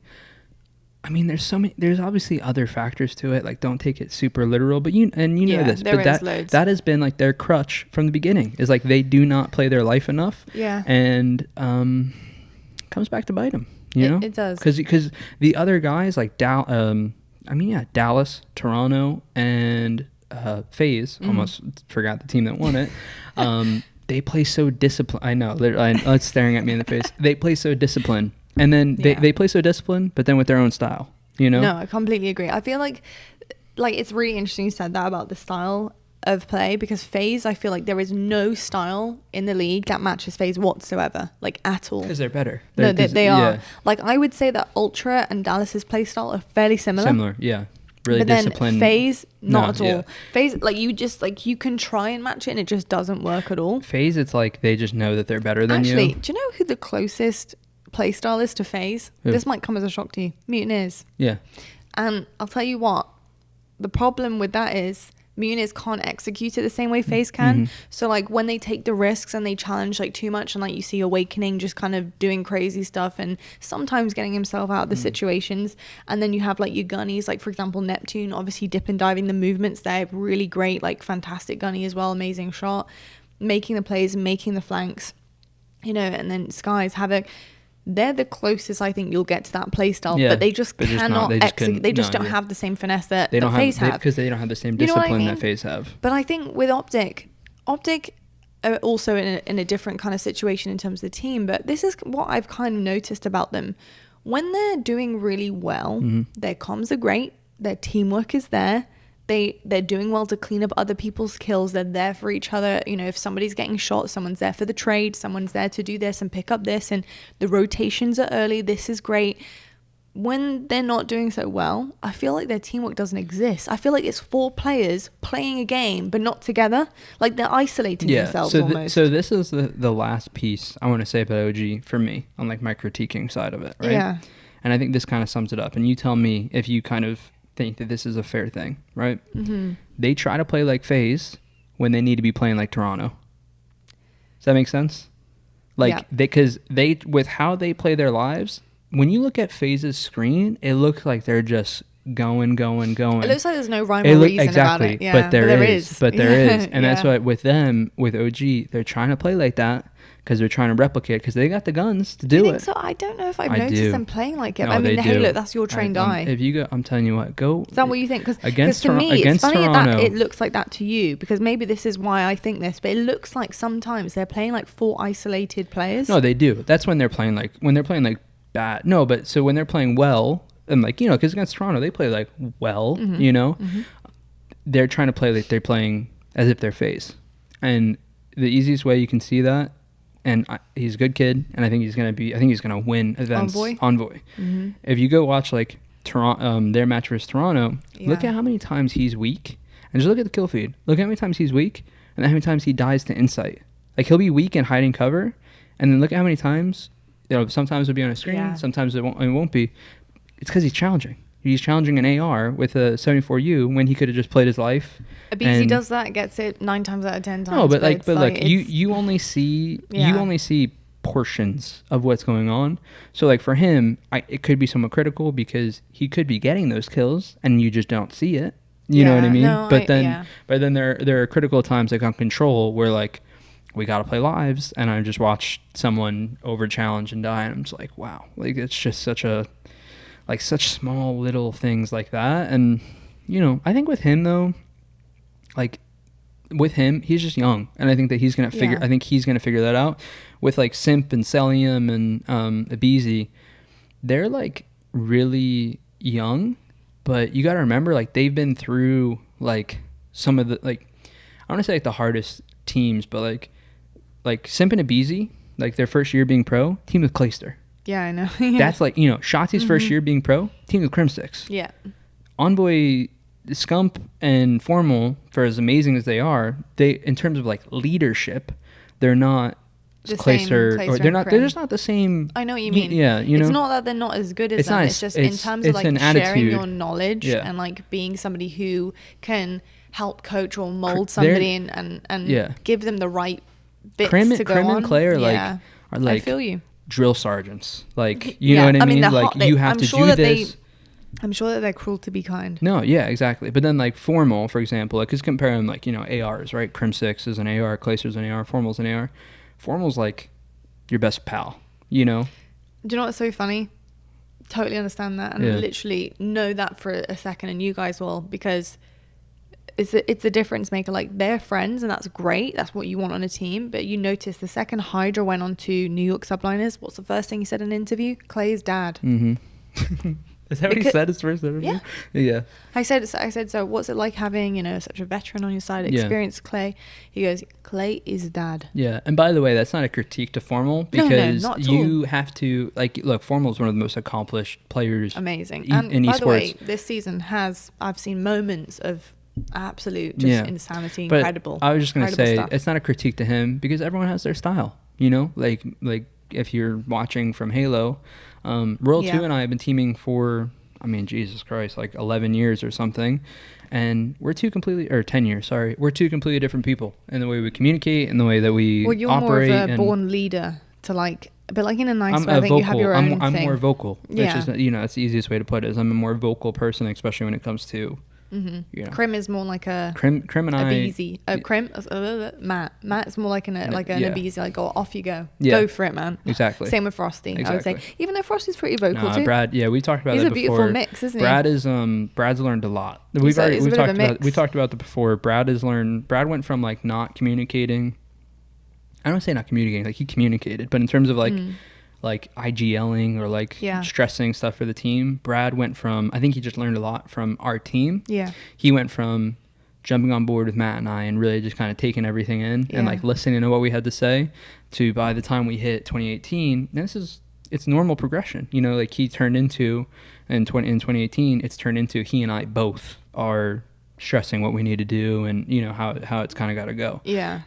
Speaker 2: I mean, there's obviously other factors to it. Like, don't take it super literal, but you know this.
Speaker 1: There
Speaker 2: but
Speaker 1: is loads.
Speaker 2: that has been like their crutch from the beginning. Is like they do not play their life enough.
Speaker 1: Yeah.
Speaker 2: And comes back to bite them. You know,
Speaker 1: it does.
Speaker 2: Because the other guys like Dallas, Toronto, and FaZe. Almost forgot the team that won it. They play so disciplined. I know. It's staring at me in the face. They play so disciplined. And then they play so disciplined, but then with their own style, you know?
Speaker 1: No, I completely agree. I feel like it's really interesting you said that about the style of play, because FaZe, I feel like there is no style in the league that matches FaZe whatsoever, like at all.
Speaker 2: Because they're better.
Speaker 1: They are. Like, I would say that Ultra and Dallas's play style are fairly similar.
Speaker 2: Similar, yeah. Really
Speaker 1: but
Speaker 2: disciplined.
Speaker 1: Then FaZe, not at all. FaZe, like, you can try and match it and it just doesn't work at all.
Speaker 2: FaZe, it's like they just know that they're better than you.
Speaker 1: Actually, do you know who the closest playstyle is to FaZe?
Speaker 2: Who?
Speaker 1: This might come as a shock to you. Mutineers.
Speaker 2: Yeah.
Speaker 1: And I'll tell you what, the problem with that is Mutineers can't execute it the same way FaZe can. So like when they take the risks and they challenge like too much, and like you see Awakening just kind of doing crazy stuff and sometimes getting himself out of the situations, and then you have like your gunnies, like for example Neptune, obviously dip and diving, the movements there really great, like fantastic gunny as well, amazing shot, making the plays, making the flanks, you know. And then Skies, Havoc, they're the closest I think you'll get to that playstyle, but they just cannot execute. They just don't have the same finesse that FaZe have,
Speaker 2: because they don't have the same discipline that FaZe have.
Speaker 1: But I think with OpTic are also in a different kind of situation in terms of the team. But this is what I've kind of noticed about them: when they're doing really well, their comms are great, their teamwork is there. They're doing well to clean up other people's kills. They're there for each other. You know, if somebody's getting shot, someone's there for the trade. Someone's there to do this and pick up this. And the rotations are early. This is great. When they're not doing so well, I feel like their teamwork doesn't exist. I feel like it's 4 players playing a game, but not together. Like they're isolating themselves almost.
Speaker 2: So this is the last piece I want to say about OG for me on like my critiquing side of it, right? Yeah. And I think this kind of sums it up. And you tell me if you kind of think that this is a fair thing, right? They try to play like FaZe when they need to be playing like Toronto. Does that make sense? Like because they with how they play their lives, when you look at FaZe's screen, it looks like they're just going. It
Speaker 1: looks like there's no rhyme or reason about it. Yeah,
Speaker 2: but there is. And that's what with OG, they're trying to play like that because they're trying to replicate, because they got the guns to do
Speaker 1: you
Speaker 2: it.
Speaker 1: Think so? I don't know if I've noticed them playing like it. No, I mean, hey, look, that's your trained eye.
Speaker 2: If you go, I'm telling you what, go.
Speaker 1: Is that what you think?
Speaker 2: Because
Speaker 1: to me,
Speaker 2: it's funny
Speaker 1: that it looks like that to you, because maybe this is why I think this, but it looks like sometimes they're playing like 4 isolated players.
Speaker 2: No, they do. That's when they're playing like bad. No, but so when they're playing well, and like, you know, because against Toronto, they play like well, you know, they're trying to play like they're playing as if they're FaZe. And the easiest way you can see that, and he's a good kid, and I think he's gonna win events. Envoy. If you go watch like Toronto, their match versus Toronto, look at how many times he's weak, and just look at the kill feed. Look at how many times he's weak, and how many times he dies to insight. Like, he'll be weak and hiding cover, and then look at how many times, you know, sometimes it'll be on a screen, sometimes it won't be. It's because he's challenging. He's challenging an AR with a 74U when he could have just played his life.
Speaker 1: Abisi does that, gets it 9 times out of 10 times.
Speaker 2: No, but look, you only see portions of what's going on. So like for him, it could be somewhat critical because he could be getting those kills and you just don't see it. You know what I mean? No, but then there are critical times like on Control where like we got to play lives, and I just watched someone over challenge and die, and I'm just like, wow, like it's just such small little things like that. And you know, I think with him though, like with him, he's just young, and I think that he's gonna figure. I think he's gonna figure that out. With like Simp and Celium and Abisi, they're like really young, but you got to remember, like they've been through like some of the, like, I want to say like the hardest teams, but like Simp and Abisi, like their first year being pro, team with Clayster.
Speaker 1: Yeah, I know.
Speaker 2: That's like, you know, Shotzi's first year being pro, team with Crimsticks.
Speaker 1: Yeah.
Speaker 2: Envoy, Scump, and Formal, for as amazing as they are, they, in terms of like leadership, they're not
Speaker 1: the
Speaker 2: Clayster,
Speaker 1: same
Speaker 2: or
Speaker 1: Clayster
Speaker 2: they're
Speaker 1: and
Speaker 2: not.
Speaker 1: Crim.
Speaker 2: They're just not the same.
Speaker 1: I know what you mean.
Speaker 2: Yeah, you know.
Speaker 1: It's not that they're not as good as
Speaker 2: It's
Speaker 1: them.
Speaker 2: not.
Speaker 1: It's just in terms of like
Speaker 2: an
Speaker 1: sharing
Speaker 2: attitude.
Speaker 1: your knowledge
Speaker 2: Yeah.
Speaker 1: and like being somebody who can help coach or mold somebody and give them the right bits to go
Speaker 2: Crim
Speaker 1: on.
Speaker 2: and Clay are
Speaker 1: yeah.
Speaker 2: like
Speaker 1: I feel you.
Speaker 2: drill sergeants. Like, you know what I mean? Like, you have to do this.
Speaker 1: I'm sure that they're cruel to be kind.
Speaker 2: No, yeah, exactly. But then, like, Formal, for example, like, just compare them, like, you know, ARs, right? Crim 6 is an AR, Clayster's an AR, Formal's an AR. Formal's, like, your best pal, you know?
Speaker 1: Do you know what's so funny? Totally understand that and literally know that for a second, and you guys will, because it's a difference maker. Like, they're friends, and that's great. That's what you want on a team. But you notice the second Hydra went on to New York Subliners, what's the first thing he said in an interview? Clay's dad.
Speaker 2: Mm-hmm. Is that what he said his first interview? Yeah.
Speaker 1: I said, so what's it like having, you know, such a veteran on your side, experienced Clay? He goes, Clay is dad.
Speaker 2: Yeah. And by the way, that's not a critique to Formal, because
Speaker 1: not at
Speaker 2: you
Speaker 1: all.
Speaker 2: have to, like, look, Formal is one of the most accomplished players.
Speaker 1: Amazing. And
Speaker 2: in
Speaker 1: by
Speaker 2: esports.
Speaker 1: the way, this season I've seen moments of absolute just insanity,
Speaker 2: but
Speaker 1: incredible.
Speaker 2: I was just going to say,
Speaker 1: stuff.
Speaker 2: it's not a critique to him, because everyone has their style, you know? Like if you're watching from Halo, Royal 2 and I have been teaming for, I mean, Jesus Christ, like 11 years or something. And we're 10 years, sorry. We're two completely different people in the way we communicate and the way that we
Speaker 1: you're
Speaker 2: operate.
Speaker 1: More of a born leader to like, but like in a nice way. I think
Speaker 2: vocal.
Speaker 1: you have your own
Speaker 2: I'm
Speaker 1: thing.
Speaker 2: more vocal.
Speaker 1: Yeah.
Speaker 2: Which is, you know, that's the easiest way to put it, is I'm a more vocal person, especially when it comes to, you know.
Speaker 1: Crim is more like a
Speaker 2: Crim and I.
Speaker 1: Beezy. Crim, Matt's more like an Abeezy, like, go off you go.
Speaker 2: Yeah.
Speaker 1: Go for it, man.
Speaker 2: Exactly.
Speaker 1: Same with Frosty,
Speaker 2: Exactly.
Speaker 1: I would say. Even though Frosty's pretty vocal too.
Speaker 2: Brad, we talked about
Speaker 1: He's
Speaker 2: that
Speaker 1: a
Speaker 2: before.
Speaker 1: beautiful mix, isn't he?
Speaker 2: Brad's learned a lot. We talked about that before. Brad went from like not communicating. I don't say not communicating, like he communicated, but in terms of like IGLing or like stressing stuff for the team, Brad went from, I think he just learned a lot from our team.
Speaker 1: Yeah.
Speaker 2: He went from jumping on board with Matt and I and really just kind of taking everything in and like listening to what we had to say, to by the time we hit 2018, it's normal progression. You know, like he turned into, in 2018, it's turned into he and I both are stressing what we need to do and, you know, how it's kind of got to go.
Speaker 1: Yeah.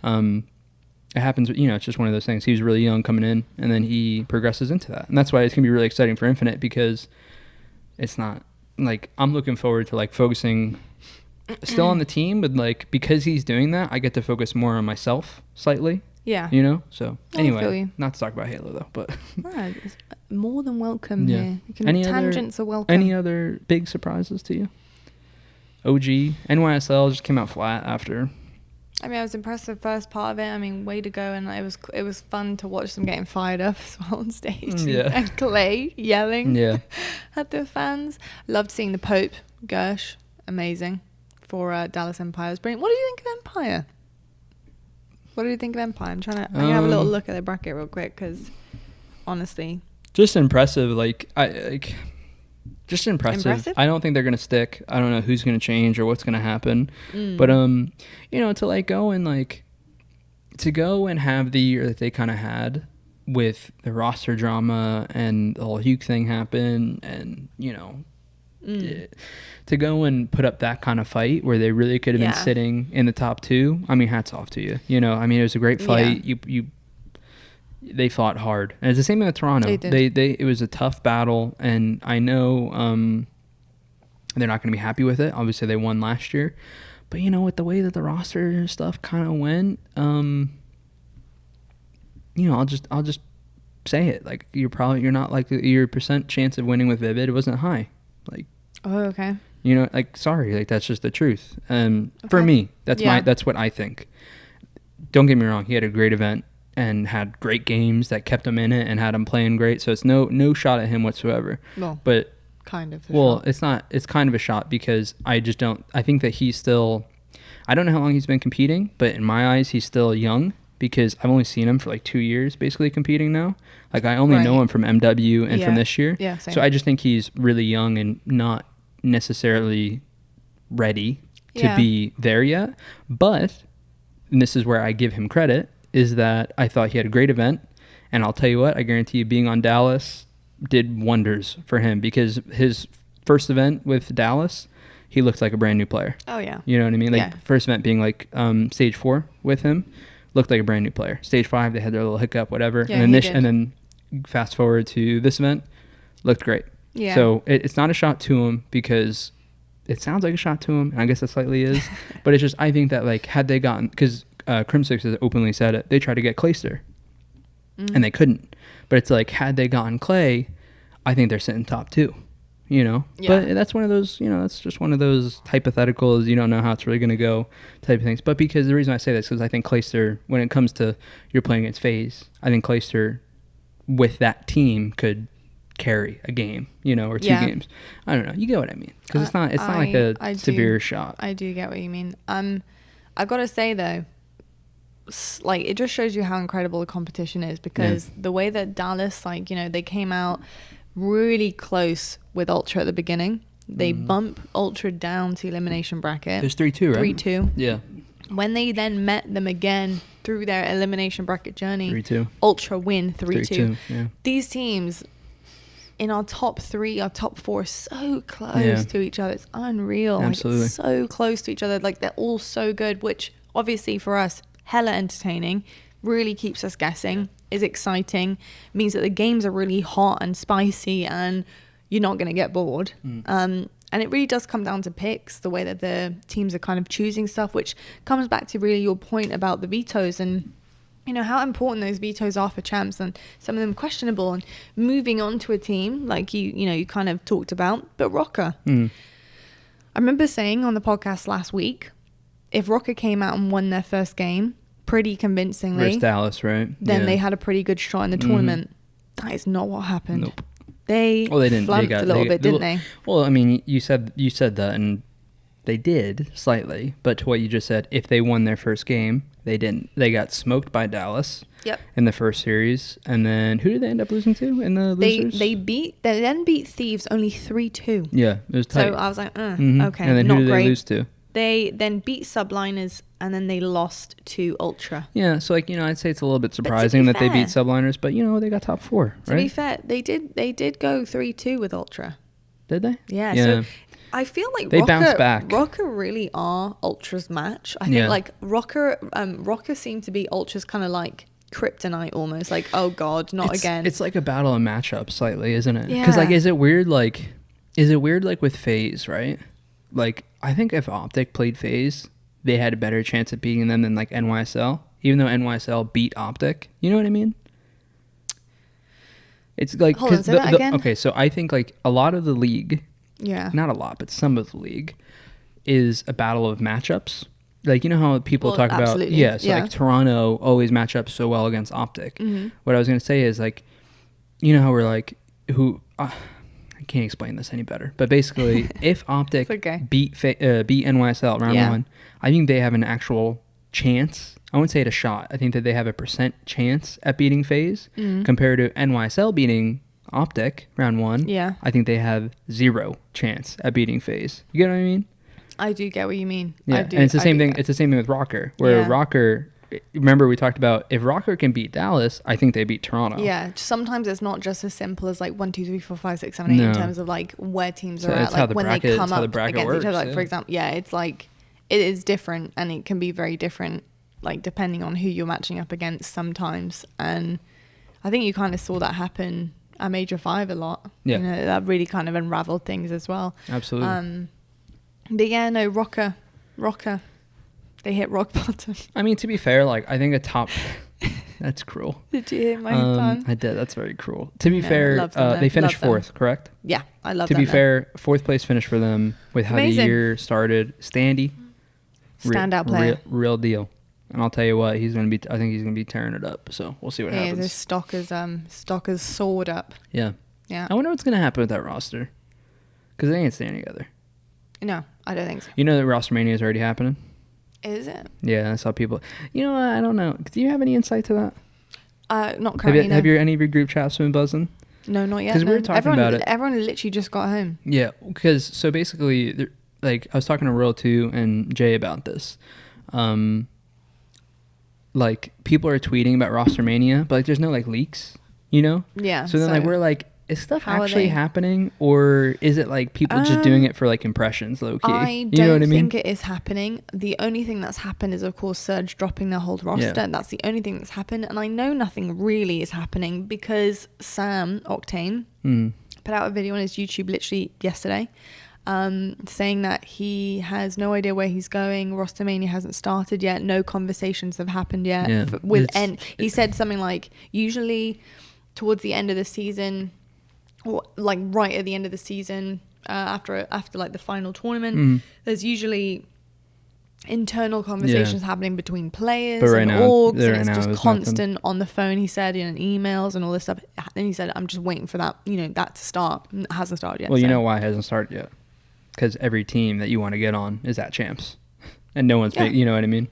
Speaker 2: It happens, you know, it's just one of those things. He was really young coming in, and then he progresses into that. And that's why it's going to be really exciting for Infinite, because it's not, like, I'm looking forward to, like, focusing still on the team, but, like, because he's doing that, I get to focus more on myself slightly.
Speaker 1: Yeah.
Speaker 2: You know? So,
Speaker 1: feel
Speaker 2: anyway,
Speaker 1: you.
Speaker 2: Not to talk about Halo, though, but...
Speaker 1: It's more than welcome here. Tangents are welcome.
Speaker 2: Any other big surprises to you? OG, NYSL just came out flat after...
Speaker 1: I mean, I was impressed with the first part of it. I mean, way to go, and it was fun to watch them getting fired up as well on stage.
Speaker 2: Yeah.
Speaker 1: And Clay yelling at the fans. Loved seeing the Pope, Gersh, amazing, for Dallas Empire. It was brilliant. What do you think of Empire? I'm going to have a little look at the bracket real quick, because honestly... Just
Speaker 2: impressive. Just impressive. I don't think they're going to stick. I don't know who's going to change or what's going to happen. But, you know, to like go and have the year that they kind of had with the roster drama and the whole Hugh thing happen, and, you know, to go and put up that kind of fight where they really could have been sitting in the top two. I mean, hats off to you. You know, I mean, it was a great fight. Yeah. They fought hard, and it's the same in Toronto. It was a tough battle, and I know they're not going to be happy with it. Obviously, they won last year, but you know, with the way that the roster stuff kind of went, you know, I'll just say it. Like, you're not like, your percent chance of winning with Vivid, it wasn't high. Like,
Speaker 1: oh, okay.
Speaker 2: You know, like, sorry, like, that's just the truth. For me, that's what I think. Don't get me wrong, he had a great event and had great games that kept him in it and had him playing great. So it's no shot at him whatsoever.
Speaker 1: Well,
Speaker 2: but
Speaker 1: kind of.
Speaker 2: It's not. It's kind of a shot, because I just don't. I think that he's still. I don't know how long he's been competing, but in my eyes, he's still young, because I've only seen him for like 2 years basically competing now. Like, I only know him from MW and from this year.
Speaker 1: Yeah, same.
Speaker 2: So I just think he's really young and not necessarily ready to be there yet. But, and this is where I give him credit, is that I thought he had a great event, and I'll tell you what, I guarantee you, being on Dallas did wonders for him, because his first event with Dallas, he looked like a brand new player.
Speaker 1: Oh yeah.
Speaker 2: You know what I mean? Like, first event being like stage 4 with him, looked like a brand new player. Stage 5, they had their little hiccup, whatever.
Speaker 1: Yeah,
Speaker 2: and then fast forward to this event, looked great.
Speaker 1: Yeah.
Speaker 2: So it's not a shot to him because it sounds like a shot to him, and I guess it slightly is. But it's just, I think that like had they gotten, because Crim6 has openly said it, they tried to get Clayster, and they couldn't. But it's like, had they gotten Clay, I think they're sitting top 2. You know, but that's one of those, you know, that's just one of those hypotheticals. You don't know how it's really going to go type of things. But because the reason I say this is I think Clayster, when it comes to you're playing against FaZe, I think Clayster with that team could carry a game, you know, or 2 games. I don't know. You get what I mean? Because it's not like a severe shot.
Speaker 1: I do get what you mean. I got to say though, like it just shows you how incredible the competition is, because the way that Dallas, like, you know, they came out really close with Ultra at the beginning. They bump Ultra down to elimination bracket.
Speaker 2: There's 3-2, right?
Speaker 1: 3-2.
Speaker 2: Yeah.
Speaker 1: When they then met them again through their elimination bracket journey,
Speaker 2: 3-2.
Speaker 1: Ultra win 3-2.
Speaker 2: Yeah.
Speaker 1: These teams in our top 3, our top 4 are so close to each other. It's unreal.
Speaker 2: Absolutely.
Speaker 1: Like, it's so close to each other. Like, they're all so good, which obviously for us, hella entertaining, really keeps us guessing, is exciting, means that the games are really hot and spicy and you're not going to get bored. And it really does come down to picks, the way that the teams are kind of choosing stuff, which comes back to really your point about the vetoes and, you know, how important those vetoes are for champs, and some of them questionable, and moving on to a team like you kind of talked about. But Rocker, I remember saying on the podcast last week, if Rocker came out and won their first game pretty convincingly,
Speaker 2: versus Dallas, right?
Speaker 1: Then they had a pretty good shot in the tournament. That is not what happened.
Speaker 2: Nope.
Speaker 1: They
Speaker 2: didn't.
Speaker 1: flunked a little bit, didn't they?
Speaker 2: Well, I mean, you said that, and they did slightly. But to what you just said, if they won their first game, they didn't. They got smoked by Dallas.
Speaker 1: Yep.
Speaker 2: In the first series, and then who did they end up losing to in the losers?
Speaker 1: They then beat Thieves only 3-2.
Speaker 2: Yeah, it was tight.
Speaker 1: So I was like, okay,
Speaker 2: and then
Speaker 1: not
Speaker 2: who did
Speaker 1: great.
Speaker 2: They lose to?
Speaker 1: They then beat Subliners, and then they lost to Ultra.
Speaker 2: Yeah, so like, you know, I'd say it's a little bit surprising that they beat Subliners, but you know, they got top 4, right?
Speaker 1: To be fair, they did go 3-2 with Ultra.
Speaker 2: Did they?
Speaker 1: Yeah. So I feel like
Speaker 2: they bounced back.
Speaker 1: Rocker really are Ultra's match. I think like Rocker seemed to be Ultra's kind of like kryptonite almost. Like, oh God, not again.
Speaker 2: It's like a battle of matchups slightly, isn't it? Because like, is it weird like with FaZe, right? Like, I think if OpTic played FaZe, they had a better chance at beating them than like NYSL, even though NYSL beat OpTic. You know what I mean? It's like,
Speaker 1: hold on, say that again?
Speaker 2: Okay, so I think like a lot of the league,
Speaker 1: not
Speaker 2: a lot, but some of the league is a battle of matchups. Like, you know how people talk about, so like Toronto always match up so well against OpTic. What I was going to say is like, you know how we're like, I can't explain this any better, but basically, if OpTic beat NYSL round 1, I think they have an actual chance. I wouldn't say it a shot. I think that they have a % chance at beating FaZe compared to NYSL beating OpTic round 1.
Speaker 1: Yeah,
Speaker 2: I think they have 0 chance at beating FaZe. You get what I mean?
Speaker 1: I do get what you mean.
Speaker 2: Yeah, and it's the same thing. It's the same thing with Rocker, where Rocker. Remember, we talked about if Rocker can beat Dallas, I think they beat Toronto.
Speaker 1: Yeah, sometimes it's not just as simple as like 1, 2, 3, 4, 5, 6, 7, 8 in terms of like where teams are at, like when they come up against each other. Like, for example, it's like it is different, and it can be very different, like depending on who you're matching up against sometimes. And I think you kind of saw that happen at Major 5 a lot.
Speaker 2: Yeah,
Speaker 1: you know, that really kind of unraveled things as well.
Speaker 2: Absolutely.
Speaker 1: But yeah, no, Rocker. They hit rock bottom.
Speaker 2: I mean, to be fair, like, I think a top... That's cruel.
Speaker 1: Did you hear my pun?
Speaker 2: I did. That's very cruel. To be fair, they finished 4th, correct?
Speaker 1: Yeah, I love them.
Speaker 2: To be fair, 4th place finish for them with how the year started. Standy.
Speaker 1: Standout player.
Speaker 2: Real deal. And I'll tell you what, I think he's going to be tearing it up. So we'll see what happens.
Speaker 1: His stock is soared up.
Speaker 2: Yeah.
Speaker 1: Yeah.
Speaker 2: I wonder what's going to happen with that roster. Because they ain't staying together.
Speaker 1: No, I don't think so.
Speaker 2: You know that Rostermania is already happening?
Speaker 1: Is it?
Speaker 2: Yeah, I saw people. You know what? I don't know. Do you have any insight to that?
Speaker 1: Not currently.
Speaker 2: Have any of your group chats been buzzing?
Speaker 1: No, not yet.
Speaker 2: Because we were talking about it.
Speaker 1: Everyone literally just got home.
Speaker 2: Yeah, because so basically, like I was talking to Royal 2 and Jay about this. Like people are tweeting about Rostermania, but like there's no like leaks, you know?
Speaker 1: Yeah.
Speaker 2: So then like we're like, is stuff
Speaker 1: How are
Speaker 2: actually
Speaker 1: they?
Speaker 2: happening, or is it like people just doing it for like impressions, low key?
Speaker 1: I
Speaker 2: You know
Speaker 1: don't
Speaker 2: what I mean?
Speaker 1: think it is happening. The only thing that's happened is, of course, Surge dropping their whole roster.
Speaker 2: Yeah.
Speaker 1: That's the only thing that's happened. And I know nothing really is happening because Sam Octane put out a video on his YouTube literally yesterday, saying that he has no idea where he's going. Rostermania hasn't started yet. No conversations have happened yet.
Speaker 2: Yeah.
Speaker 1: He said something like, usually towards the end of the season, or like right at the end of the season, after like the final tournament, there's usually internal conversations happening between players and orgs, and it's just constant on the phone, he said, and emails and all this stuff. And he said, I'm just waiting for that, that to start. It hasn't started yet.
Speaker 2: Well, you know why it hasn't started yet? Because every team that you want to get on is at Champs, and no one's big, you know what I mean?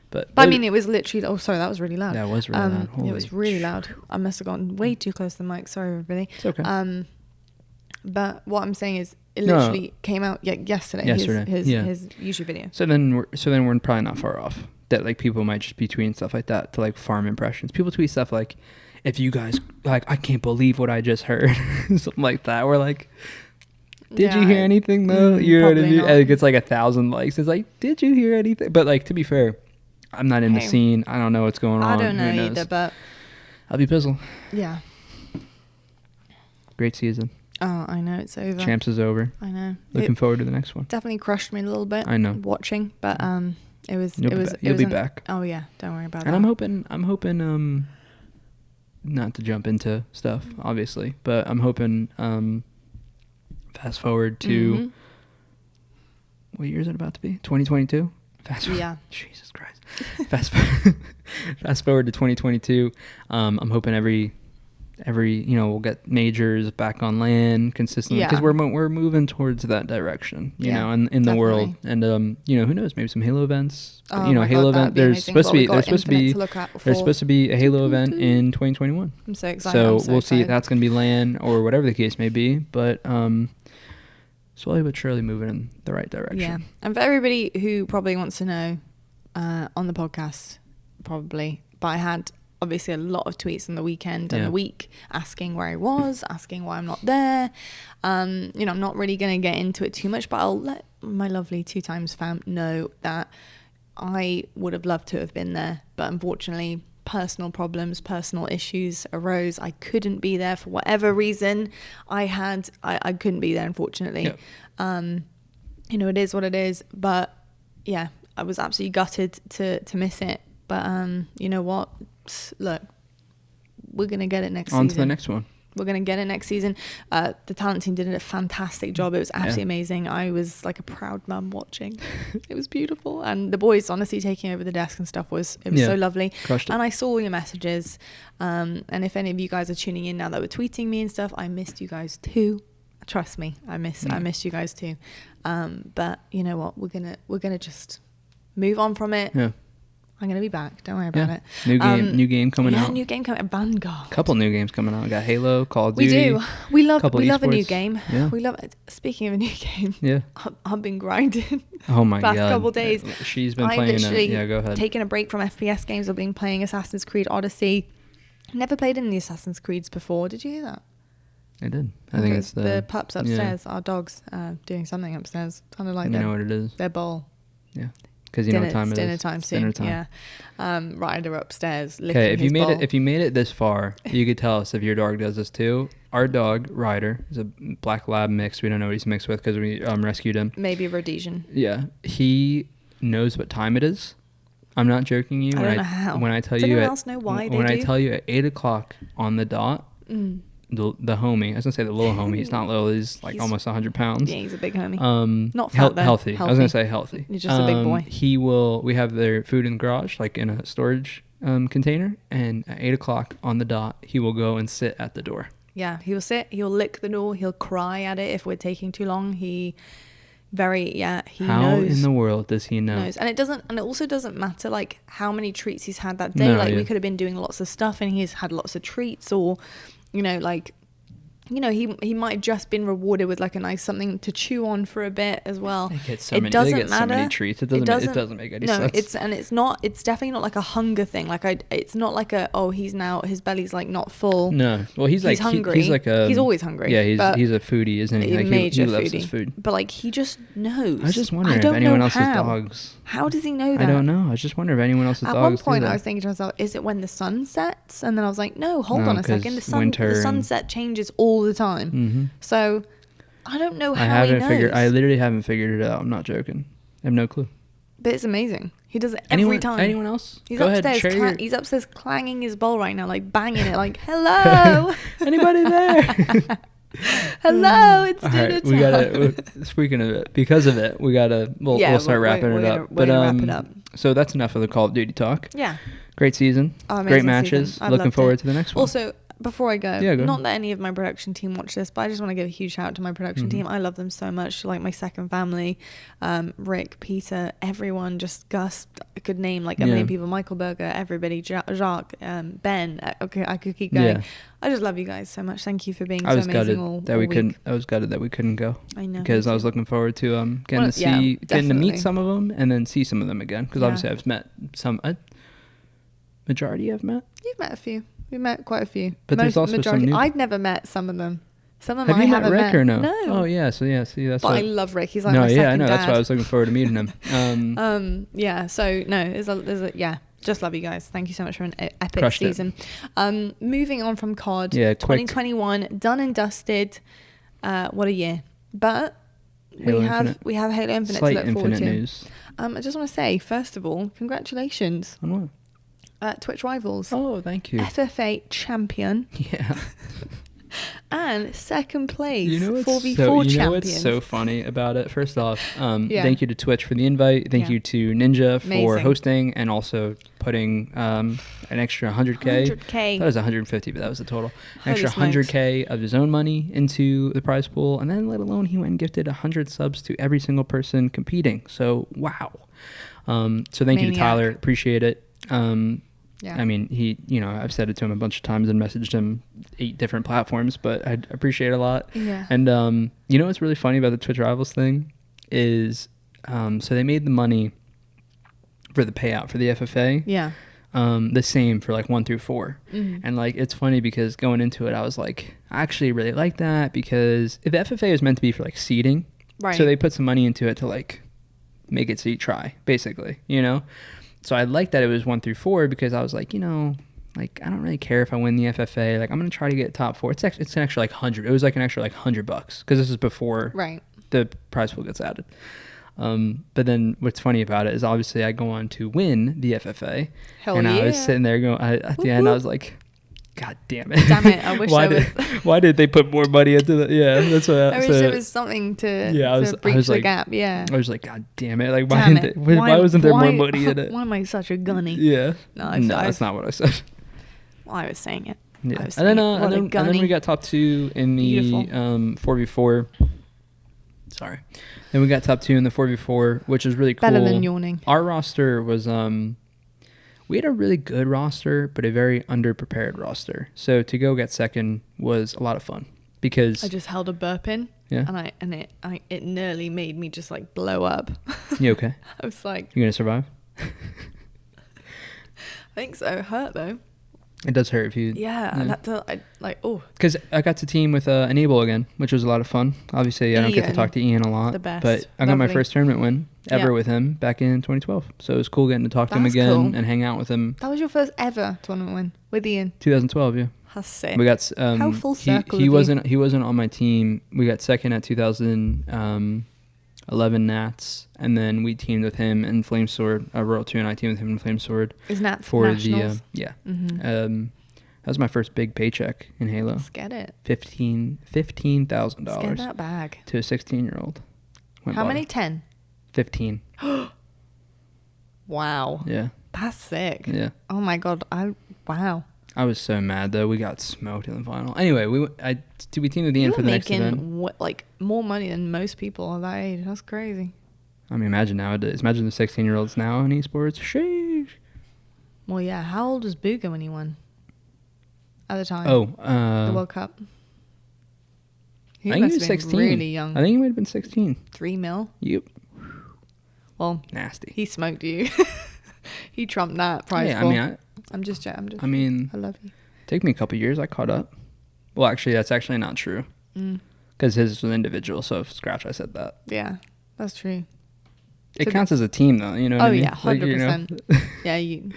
Speaker 2: But
Speaker 1: I mean, it was literally, oh sorry, that was really loud.
Speaker 2: That was really loud.
Speaker 1: It was really loud. I must have gone way too close to the mic. Sorry, everybody.
Speaker 2: It's okay.
Speaker 1: But what I'm saying is, it literally came out yesterday. His YouTube video.
Speaker 2: So then we're probably not far off. That like people might just be tweeting stuff like that to like farm impressions. People tweet stuff like, if you guys like, I can't believe what I just heard, something like that. We're like, did you hear anything though? You know what I mean? And it gets like 1,000 likes. It's like, did you hear anything? But like, to be fair, I'm not in the scene. I don't know what's going on.
Speaker 1: I don't know either, but
Speaker 2: I'll be pizzle.
Speaker 1: Yeah.
Speaker 2: Great season.
Speaker 1: Oh, I know it's over.
Speaker 2: Champs is over.
Speaker 1: I know.
Speaker 2: Looking forward to the next one.
Speaker 1: Definitely crushed me a little bit.
Speaker 2: I know.
Speaker 1: Watching, but
Speaker 2: You'll be back.
Speaker 1: Oh yeah, don't worry about
Speaker 2: that. And I'm hoping not to jump into stuff, obviously, but I'm hoping fast forward to what year is it about to be? 2022? Fast forward.
Speaker 1: Yeah.
Speaker 2: Jesus Christ. Fast forward to 2022. I'm hoping every we'll get majors back on land consistently, because we're moving towards that direction, you know, in the world. And who knows, maybe some Halo events. Halo event. There's supposed to be a Halo event in 2021.
Speaker 1: I'm so excited.
Speaker 2: So we'll see if that's going to be LAN or whatever the case may be, but slowly but surely moving in the right direction.
Speaker 1: Yeah. And for everybody who probably wants to know on the podcast, but I had obviously a lot of tweets on the weekend and the week asking where I was, asking why I'm not there. I'm not really going to get into it too much, but I'll let my lovely 2x fam know that I would have loved to have been there, but unfortunately personal problems, personal issues arose. I couldn't be there for whatever reason I couldn't be there, unfortunately. It is what it is, but yeah, I was absolutely gutted to miss it. But you know what? Look, we're going to get it next season.
Speaker 2: On to the next one.
Speaker 1: We're going to get it next season. The talent team did a fantastic job. It was absolutely amazing. I was like a proud mum watching. It was beautiful. And the boys honestly taking over the desk and stuff was so lovely.
Speaker 2: Crushed it.
Speaker 1: And I saw all your messages. And if any of you guys are tuning in now that were tweeting me and stuff, I missed you guys too. Trust me, I missed you guys too. But you know what? We're gonna just move on from it.
Speaker 2: Yeah.
Speaker 1: I'm going to be back. Don't worry about it.
Speaker 2: New game coming out.
Speaker 1: Yeah, new game coming out. Vanguard.
Speaker 2: Couple new games coming out. We got Halo, Call of Duty.
Speaker 1: We do. We love a new
Speaker 2: esports.
Speaker 1: game.
Speaker 2: Yeah.
Speaker 1: We love it. Speaking of a new game.
Speaker 2: Yeah.
Speaker 1: I've been grinding.
Speaker 2: Oh my god.
Speaker 1: Past couple days.
Speaker 2: She's been playing it. Yeah, go ahead.
Speaker 1: Taking a break from FPS games. I've been playing Assassin's Creed Odyssey. Never played any of the Assassin's Creeds before. Did you hear that?
Speaker 2: I did. I think it's
Speaker 1: the pups upstairs. Our dogs doing something upstairs. Kind of like
Speaker 2: you know what it is.
Speaker 1: Their bowl.
Speaker 2: Yeah. Because you know what time it is.
Speaker 1: Dinner time soon.
Speaker 2: Dinner time.
Speaker 1: Yeah. Ryder upstairs licking
Speaker 2: Okay, if you made it this far, you could tell us if your dog does this too. Our dog Ryder is a black lab mix. We don't know what he's mixed with because we rescued him.
Speaker 1: Maybe a Rhodesian.
Speaker 2: Yeah, he knows what time it is. I'm not joking you.
Speaker 1: I don't know how.
Speaker 2: When I tell
Speaker 1: Does
Speaker 2: you
Speaker 1: anyone else know why they do?
Speaker 2: I tell you at 8:00 on the dot. The homie, I was gonna say the little homie. He's not little. He's like almost 100 pounds.
Speaker 1: Yeah, he's a big homie. Not fat though.
Speaker 2: Healthy. I was gonna say healthy.
Speaker 1: He's just a big boy.
Speaker 2: We have their food in the garage, like in a storage container, and at 8:00 on the dot, he will go and sit at the door.
Speaker 1: Yeah, he will sit. He'll lick the door. He'll cry at it if we're taking too long. He knows.
Speaker 2: How in the world does he know?
Speaker 1: And it also doesn't matter like how many treats he's had that day. We could have been doing lots of stuff and he's had lots of treats, or like you know, he might have just been rewarded with like a nice something to chew on for a bit as well.
Speaker 2: They get so many treats. It doesn't make any sense.
Speaker 1: It's definitely not like a hunger thing. Like it's not like he's now, his belly's like not full.
Speaker 2: No. Well, he's hungry.
Speaker 1: He's always hungry.
Speaker 2: Yeah, he's a foodie, isn't he? Like
Speaker 1: Major
Speaker 2: he loves
Speaker 1: foodie.
Speaker 2: his food.
Speaker 1: But like he just knows.
Speaker 2: I was just wondering if anyone else's dogs.
Speaker 1: How does he know that?
Speaker 2: I don't know. I was just wondering if anyone else's dogs.
Speaker 1: At one point, I was thinking to myself, is it when the sun sets? And then I was like, no, hold on a second. The sunset changes all the time.
Speaker 2: Mm-hmm.
Speaker 1: So I don't know how he knows.
Speaker 2: I literally haven't figured it out. I'm not joking. I have no clue.
Speaker 1: But it's amazing. He does it every time.
Speaker 2: Anyone else?
Speaker 1: He's
Speaker 2: Go
Speaker 1: upstairs.
Speaker 2: ahead,
Speaker 1: He's upstairs clanging his bowl right now, like banging it, like hello.
Speaker 2: Anybody there?
Speaker 1: Hello, it's
Speaker 2: all
Speaker 1: dinner
Speaker 2: right,
Speaker 1: time.
Speaker 2: We gotta. Speaking of it, because of it, we gotta. We'll start wrapping it up.
Speaker 1: We're gonna wrap it up.
Speaker 2: So that's enough of the Call of Duty talk.
Speaker 1: Yeah.
Speaker 2: Great season. Great matches. Looking forward to the next one.
Speaker 1: Also, before I go,
Speaker 2: go
Speaker 1: not that any of my production team watch this, but I just want to give a huge shout out to my production team. I love them so much. Like my second family, Rick, Peter, everyone, just Gus. I could name like a million people. Michael Berger, everybody, Jacques, Ben. Okay, I could keep going. Yeah. I just love you guys so much. Thank you for being so amazing all week.
Speaker 2: I was gutted that we couldn't go.
Speaker 1: I know,
Speaker 2: because I was looking forward to getting to meet some of them and then see some of them again. Because obviously I've met some. Majority I've met.
Speaker 1: You've met a few. We met quite a few.
Speaker 2: But there's also some new...
Speaker 1: I've never met some of them. Some of them
Speaker 2: I haven't met.
Speaker 1: Have you met Rick
Speaker 2: or no?
Speaker 1: No.
Speaker 2: Oh yeah, so yeah, see that's.
Speaker 1: But I love Rick. He's like my second
Speaker 2: I know.
Speaker 1: dad.
Speaker 2: That's why I was looking forward to meeting him.
Speaker 1: Yeah. So no, yeah. Just love you guys. Thank you so much for an epic
Speaker 2: Crushed
Speaker 1: season. Moving on from COD.
Speaker 2: Yeah.
Speaker 1: 2021 done and dusted. What a year! But we have Halo Infinite
Speaker 2: Slight
Speaker 1: to look forward to.
Speaker 2: news.
Speaker 1: I just want to say, first of all, congratulations.
Speaker 2: On what?
Speaker 1: Twitch Rivals.
Speaker 2: Oh, thank you.
Speaker 1: FFA champion.
Speaker 2: Yeah.
Speaker 1: And second place,
Speaker 2: you know
Speaker 1: 4v4
Speaker 2: champions.
Speaker 1: You
Speaker 2: know what's so funny about it? First off, thank you to Twitch for the invite. Thank you to Ninja for hosting and also putting an extra 100K. That was 150, but that was the total. An extra 100K of his own money into the prize pool. And then let alone he went and gifted 100 subs to every single person competing. So, wow. So thank you to Tyler. Appreciate it. I mean, I've said it to him a bunch of times and messaged him 8 different platforms, but I appreciate it a lot.
Speaker 1: Yeah.
Speaker 2: And you know what's really funny about the Twitch Rivals thing is, so they made the money for the payout for the FFA.
Speaker 1: Yeah.
Speaker 2: The same for like 1 through 4. Mm-hmm. And like, it's funny because going into it, I was like, I actually really like that because if the FFA is meant to be for like seeding, right. So they put some money into it to like make it so you try, basically, you know? So I liked that it was 1 through 4 because I was like, I don't really care if I win the FFA. Like, I'm going to try to get top 4. It's an extra like 100. It was like an extra like $100 because this is before the prize pool gets added. But then what's funny about it is obviously I go on to win the FFA. I was sitting there going, at the end, I was like, God damn it.
Speaker 1: Damn it. I wish
Speaker 2: why did they put more money into the... Yeah, that's what
Speaker 1: I wish there was something to breach the gap. Yeah.
Speaker 2: I was like, God damn it. Like, why wasn't there more money in it?
Speaker 1: Why am I such a gunny?
Speaker 2: Yeah. No, that's not what I said.
Speaker 1: Well, I was saying it.
Speaker 2: Yeah. And then we got top 2 in the 4v4. Sorry. Then we got top 2 in the 4v4, which is really cool.
Speaker 1: Better than yawning.
Speaker 2: Our roster was... we had a really good roster, but a very underprepared roster. So to go get second was a lot of fun because
Speaker 1: I just held a burp in, and it nearly made me just like blow up.
Speaker 2: You okay?
Speaker 1: I was like,
Speaker 2: "You gonna survive?"
Speaker 1: I think so. It hurt though.
Speaker 2: It does hurt if you.
Speaker 1: Yeah.
Speaker 2: Because I got to team with Enable again, which was a lot of fun. Obviously, I don't get to talk to Ian a lot,
Speaker 1: the best.
Speaker 2: But I got my first tournament win ever with him back in 2012. So it was cool getting to talk to him again and hang out with him.
Speaker 1: That was your first ever tournament win with Ian.
Speaker 2: 2012, yeah.
Speaker 1: That's sick.
Speaker 2: We got
Speaker 1: how full circle.
Speaker 2: He wasn't on my team. We got second at 2011 Nats, and then we teamed with him in Flamesword. Royal 2 and I teamed with him in Flamesword.
Speaker 1: Is Nats
Speaker 2: for
Speaker 1: nationals?
Speaker 2: Mm-hmm. That was my first big paycheck in Halo.
Speaker 1: Let's get it.
Speaker 2: $15,000.
Speaker 1: Let's get that bag.
Speaker 2: To a 16-year-old.
Speaker 1: How many? 10?
Speaker 2: 15.
Speaker 1: Wow.
Speaker 2: Yeah.
Speaker 1: That's sick.
Speaker 2: Yeah.
Speaker 1: Oh my God. Wow.
Speaker 2: I was so mad though. We got smoked in the final. Anyway, we teamed with Ian for the next event.
Speaker 1: Like more money than most people at that age. That's crazy.
Speaker 2: I mean, imagine nowadays. Imagine the 16-year-olds now in esports. Sheesh.
Speaker 1: Well, yeah. How old was Booga when he won? At the time.
Speaker 2: Oh.
Speaker 1: The World Cup. He
Speaker 2: I think
Speaker 1: must
Speaker 2: he was
Speaker 1: have been
Speaker 2: 16.
Speaker 1: really young.
Speaker 2: I think he might have been 16.
Speaker 1: 3 mil.
Speaker 2: Yep.
Speaker 1: Well,
Speaker 2: Nasty.
Speaker 1: he smoked you. He trumped that prize.
Speaker 2: Yeah,
Speaker 1: pool.
Speaker 2: I mean,
Speaker 1: I'm just.
Speaker 2: I mean,
Speaker 1: I love you.
Speaker 2: take me a couple years. I caught up. Well, actually, that's actually not true. Because his was an individual. So if scratch, I said that.
Speaker 1: Yeah, that's true.
Speaker 2: It counts as a team, though. You know what I mean?
Speaker 1: Yeah, 100%. Yeah, you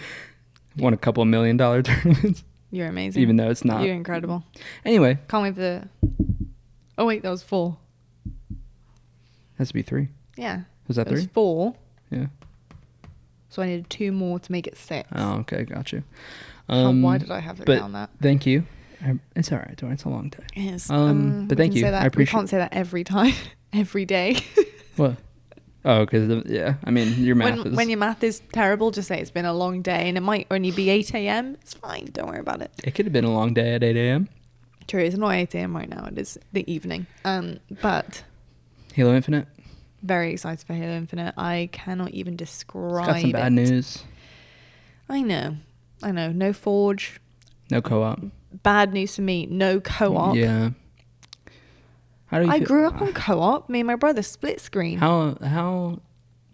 Speaker 2: won a couple $1 million tournaments.
Speaker 1: You're amazing.
Speaker 2: Even though it's not.
Speaker 1: You're incredible.
Speaker 2: Anyway.
Speaker 1: Can't wait for the... Oh, wait, that was 4.
Speaker 2: Has to be 3.
Speaker 1: Yeah.
Speaker 2: Was that 3?
Speaker 1: It was 4.
Speaker 2: Yeah.
Speaker 1: So I needed 2 more to make it 6.
Speaker 2: Oh, okay. Got you.
Speaker 1: Why did I have to count that?
Speaker 2: Thank you. It's all right. It's a long day.
Speaker 1: It is.
Speaker 2: But thank you. I appreciate.
Speaker 1: We can't say that every time, every day.
Speaker 2: What? Oh, because I mean, your math is.
Speaker 1: When your math is terrible, just say it's been a long day, and it might only be 8 a.m. It's fine. Don't worry about it.
Speaker 2: It could have been a long day at 8 a.m.
Speaker 1: True. It's not 8 a.m. right now. It is the evening. But
Speaker 2: Halo Infinite.
Speaker 1: Very excited for Halo Infinite. I cannot even describe it.
Speaker 2: Got some bad news.
Speaker 1: I know. No Forge.
Speaker 2: No co-op.
Speaker 1: Bad news for me. No co-op.
Speaker 2: Yeah. How do you
Speaker 1: I
Speaker 2: feel?
Speaker 1: grew up on co-op. Me and my brother split screen.
Speaker 2: How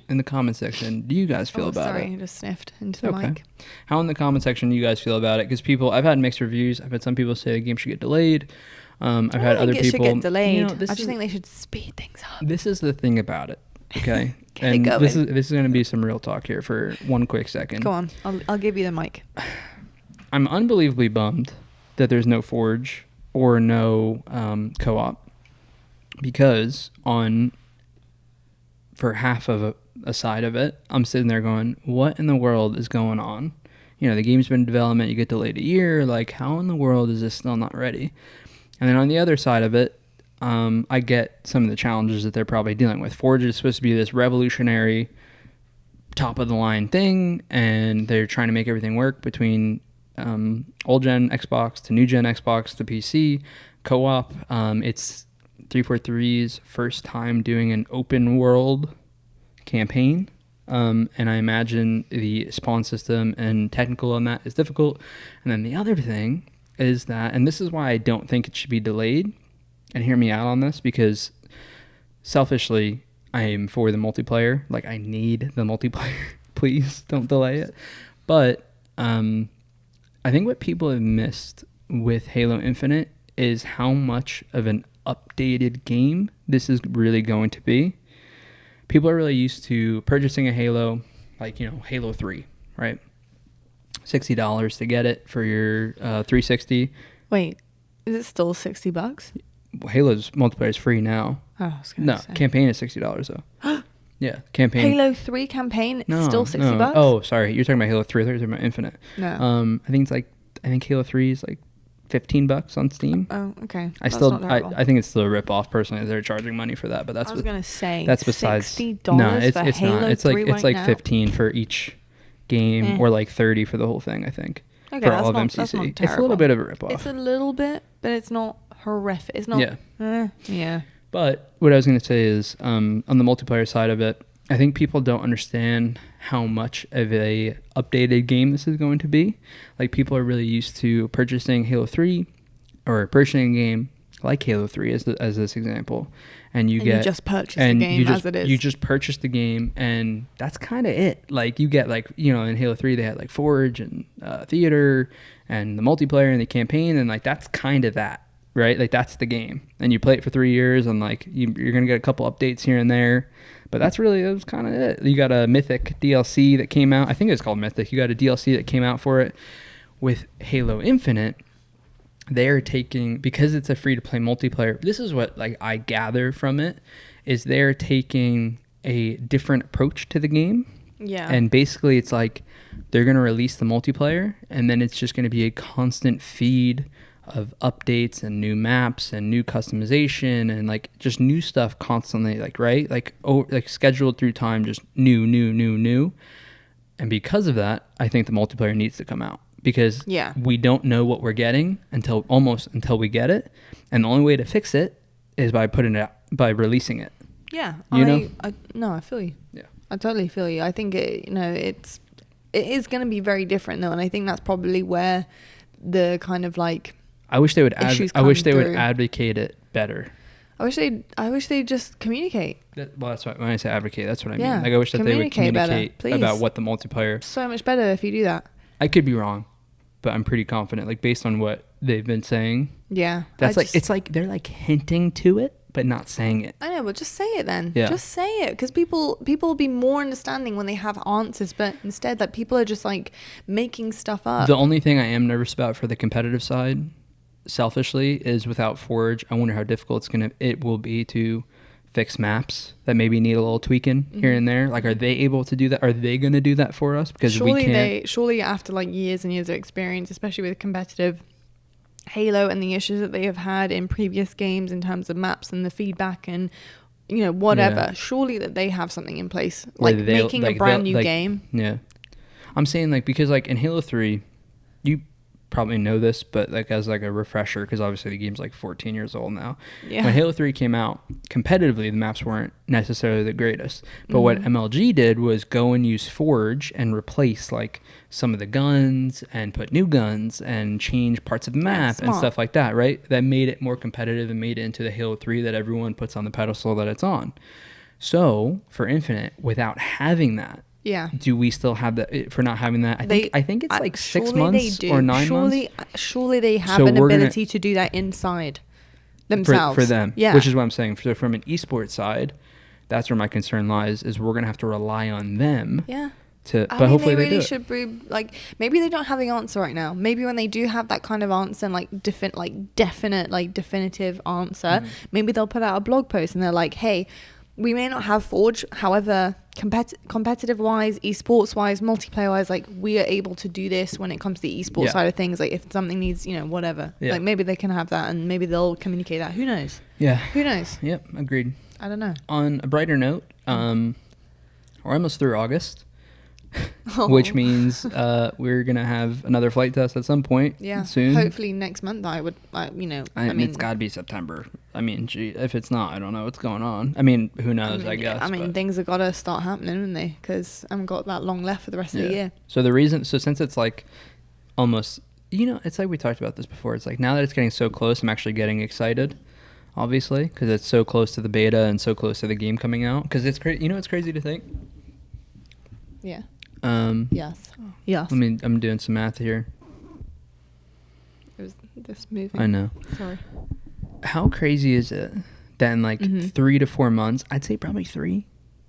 Speaker 2: in the comment section do you guys feel about
Speaker 1: sorry,
Speaker 2: it?
Speaker 1: I just sniffed into the mic.
Speaker 2: How in the comment section do you guys feel about it? Because I've had mixed reviews. I've had some people say the game should get delayed. I've had other people.
Speaker 1: Should get delayed.
Speaker 2: You know,
Speaker 1: I just think they should speed things up.
Speaker 2: This is the thing about it. Okay.
Speaker 1: Get it going.
Speaker 2: This is going to be some real talk here for one quick second.
Speaker 1: Go on. I'll give you the mic.
Speaker 2: I'm unbelievably bummed that there's no Forge or no co-op, because for half of a side of it, I'm sitting there going, what in the world is going on? You know, the game's been in development, you get delayed a year, like how in the world is this still not ready? And then on the other side of it, I get some of the challenges that they're probably dealing with. Forge is supposed to be this revolutionary, top of the line thing, and they're trying to make everything work between old gen Xbox to new gen Xbox to PC co-op. It's 343's first time doing an open world campaign, and I imagine the spawn system and technical on that is difficult. And then the other thing is that, and this is why I don't think it should be delayed, and hear me out on this, because selfishly I am for the multiplayer. Like, I need the multiplayer. Please don't delay it. But I think what people have missed with Halo Infinite is how much of an updated game this is really going to be. People are really used to purchasing a Halo, like, you know, Halo 3, right? $60 to get it for your 360.
Speaker 1: Wait, is it still $60?
Speaker 2: Halo's multiplayer is free now.
Speaker 1: Oh, I was gonna say.
Speaker 2: Campaign is $60 though. Yeah, campaign.
Speaker 1: Halo 3 campaign, it's still $60?
Speaker 2: Oh, sorry. You're talking about Halo 3. I thought you were talking about Infinite.
Speaker 1: No.
Speaker 2: I think Halo 3 is like $15 on Steam.
Speaker 1: Oh, okay.
Speaker 2: I think it's still a rip off personally. They're charging money for that, but that's
Speaker 1: I was gonna say
Speaker 2: that's besides
Speaker 1: $60
Speaker 2: no, it's
Speaker 1: for
Speaker 2: it's
Speaker 1: Halo
Speaker 2: not. It's
Speaker 1: 3
Speaker 2: like
Speaker 1: right now?
Speaker 2: 15 for each game, or like 30 for the whole thing, I think.
Speaker 1: Okay,
Speaker 2: for
Speaker 1: that's
Speaker 2: all of
Speaker 1: not,
Speaker 2: MCC.
Speaker 1: that's not
Speaker 2: It's a little
Speaker 1: terrible.
Speaker 2: bit of a rip off.
Speaker 1: It's a little bit, but it's not horrific. It's not.
Speaker 2: Yeah.
Speaker 1: Yeah.
Speaker 2: But what I was going to say is, on the multiplayer side of it, I think people don't understand how much of a updated game this is going to be. Like, people are really used to purchasing Halo 3 or purchasing a game like Halo 3 as this example, and you just purchase the game as it is. You just purchase the game, and that's kind of it. Like, you get, like, you know, in Halo 3 they had like Forge and theater and the multiplayer and the campaign, and like that's kind of that. Right? Like, that's the game. And you play it for 3 years, and like you're going to get a couple updates here and there. But that was kind of it. You got a Mythic DLC that came out. I think it was called Mythic. You got a DLC that came out for it. With Halo Infinite, they're taking, because it's a free-to-play multiplayer, this is what like I gather from it, is they're taking a different approach to the game.
Speaker 1: Yeah.
Speaker 2: And basically it's like they're going to release the multiplayer, and then it's just going to be a constant feed of updates and new maps and new customization and like just new stuff constantly, like, right? Like, like scheduled through time, just new. And because of that, I think the multiplayer needs to come out, because we don't know what we're getting until we get it. And the only way to fix it is by releasing it.
Speaker 1: Yeah.
Speaker 2: I
Speaker 1: feel you.
Speaker 2: Yeah.
Speaker 1: I totally feel you. I think it is going to be very different though. And I think that's probably where the kind of like,
Speaker 2: I wish they would advocate it better.
Speaker 1: I wish they'd just communicate.
Speaker 2: Well, that's what when I say advocate, that's what I
Speaker 1: Yeah,
Speaker 2: mean. Like I wish that they would communicate
Speaker 1: better,
Speaker 2: about what the multiplayer.
Speaker 1: So much better if you do that.
Speaker 2: I could be wrong, but I'm pretty confident. Like based on what they've been saying.
Speaker 1: Yeah,
Speaker 2: That's it's like they're like hinting to it, but not saying it.
Speaker 1: I know, but just say it then.
Speaker 2: Yeah.
Speaker 1: Just say it, because people will be more understanding when they have answers. But instead, that people are just like making stuff up.
Speaker 2: The only thing I am nervous about for the competitive side, selfishly, is without Forge. I wonder how difficult it will be to fix maps that maybe need a little tweaking here and there. Like, are they able to do that? Are they going to do that for us? Because
Speaker 1: surely after like years and years of experience, especially with competitive Halo and the issues that they have had in previous games in terms of maps and the feedback and whatever, surely that they have something in place, like making a brand new game.
Speaker 2: Yeah, I'm saying like, because like in Halo 3, you probably know this, but like as like a refresher, because obviously the game's like 14 years old now. Yeah. When Halo 3 came out, competitively the maps weren't necessarily the greatest, but what MLG did was go and use Forge and replace like some of the guns and put new guns and change parts of the map and stuff like that, right? That made it more competitive and made it into the Halo 3 that everyone puts on the pedestal that it's on. So for Infinite, without having that, do we still have that for not having that? I think it's like 6 months or 9 months.
Speaker 1: Surely they have an ability to do that inside themselves.
Speaker 2: For them. Yeah. Which is what I'm saying. So from an esports side, that's where my concern lies, is we're going to have to rely on them. Yeah. But hopefully they really should
Speaker 1: be, like, maybe they don't have the answer right now. Maybe when they do have that kind of answer and like definitive answer, maybe they'll put out a blog post and they're like, hey, we may not have Forge, however, competitive wise, esports wise, multiplayer wise, like we are able to do this when it comes to the esports side of things. Like if something needs, whatever, like maybe they can have that and maybe they'll communicate that. Who knows? Yeah. Who knows?
Speaker 2: Yep. Agreed.
Speaker 1: I don't know.
Speaker 2: On a brighter note, we're almost through August. Which means we're gonna have another flight test at some point soon.
Speaker 1: Hopefully next month. I mean,
Speaker 2: it's got to be September. I mean, if it's not, I don't know what's going on. I mean, who knows? I guess.
Speaker 1: I mean, things have got to start happening, haven't they? Because I haven't got that long left for the rest of the year.
Speaker 2: So since it's like almost, it's like we talked about this before. It's like now that it's getting so close, I'm actually getting excited. Obviously, because it's so close to the beta and so close to the game coming out. Because it's crazy. It's crazy to think.
Speaker 1: Yeah.
Speaker 2: Yes. I'm doing some math here.
Speaker 1: It was this moving.
Speaker 2: I know.
Speaker 1: Sorry.
Speaker 2: How crazy is it that in like 3 to 4 months, I'd say probably 3,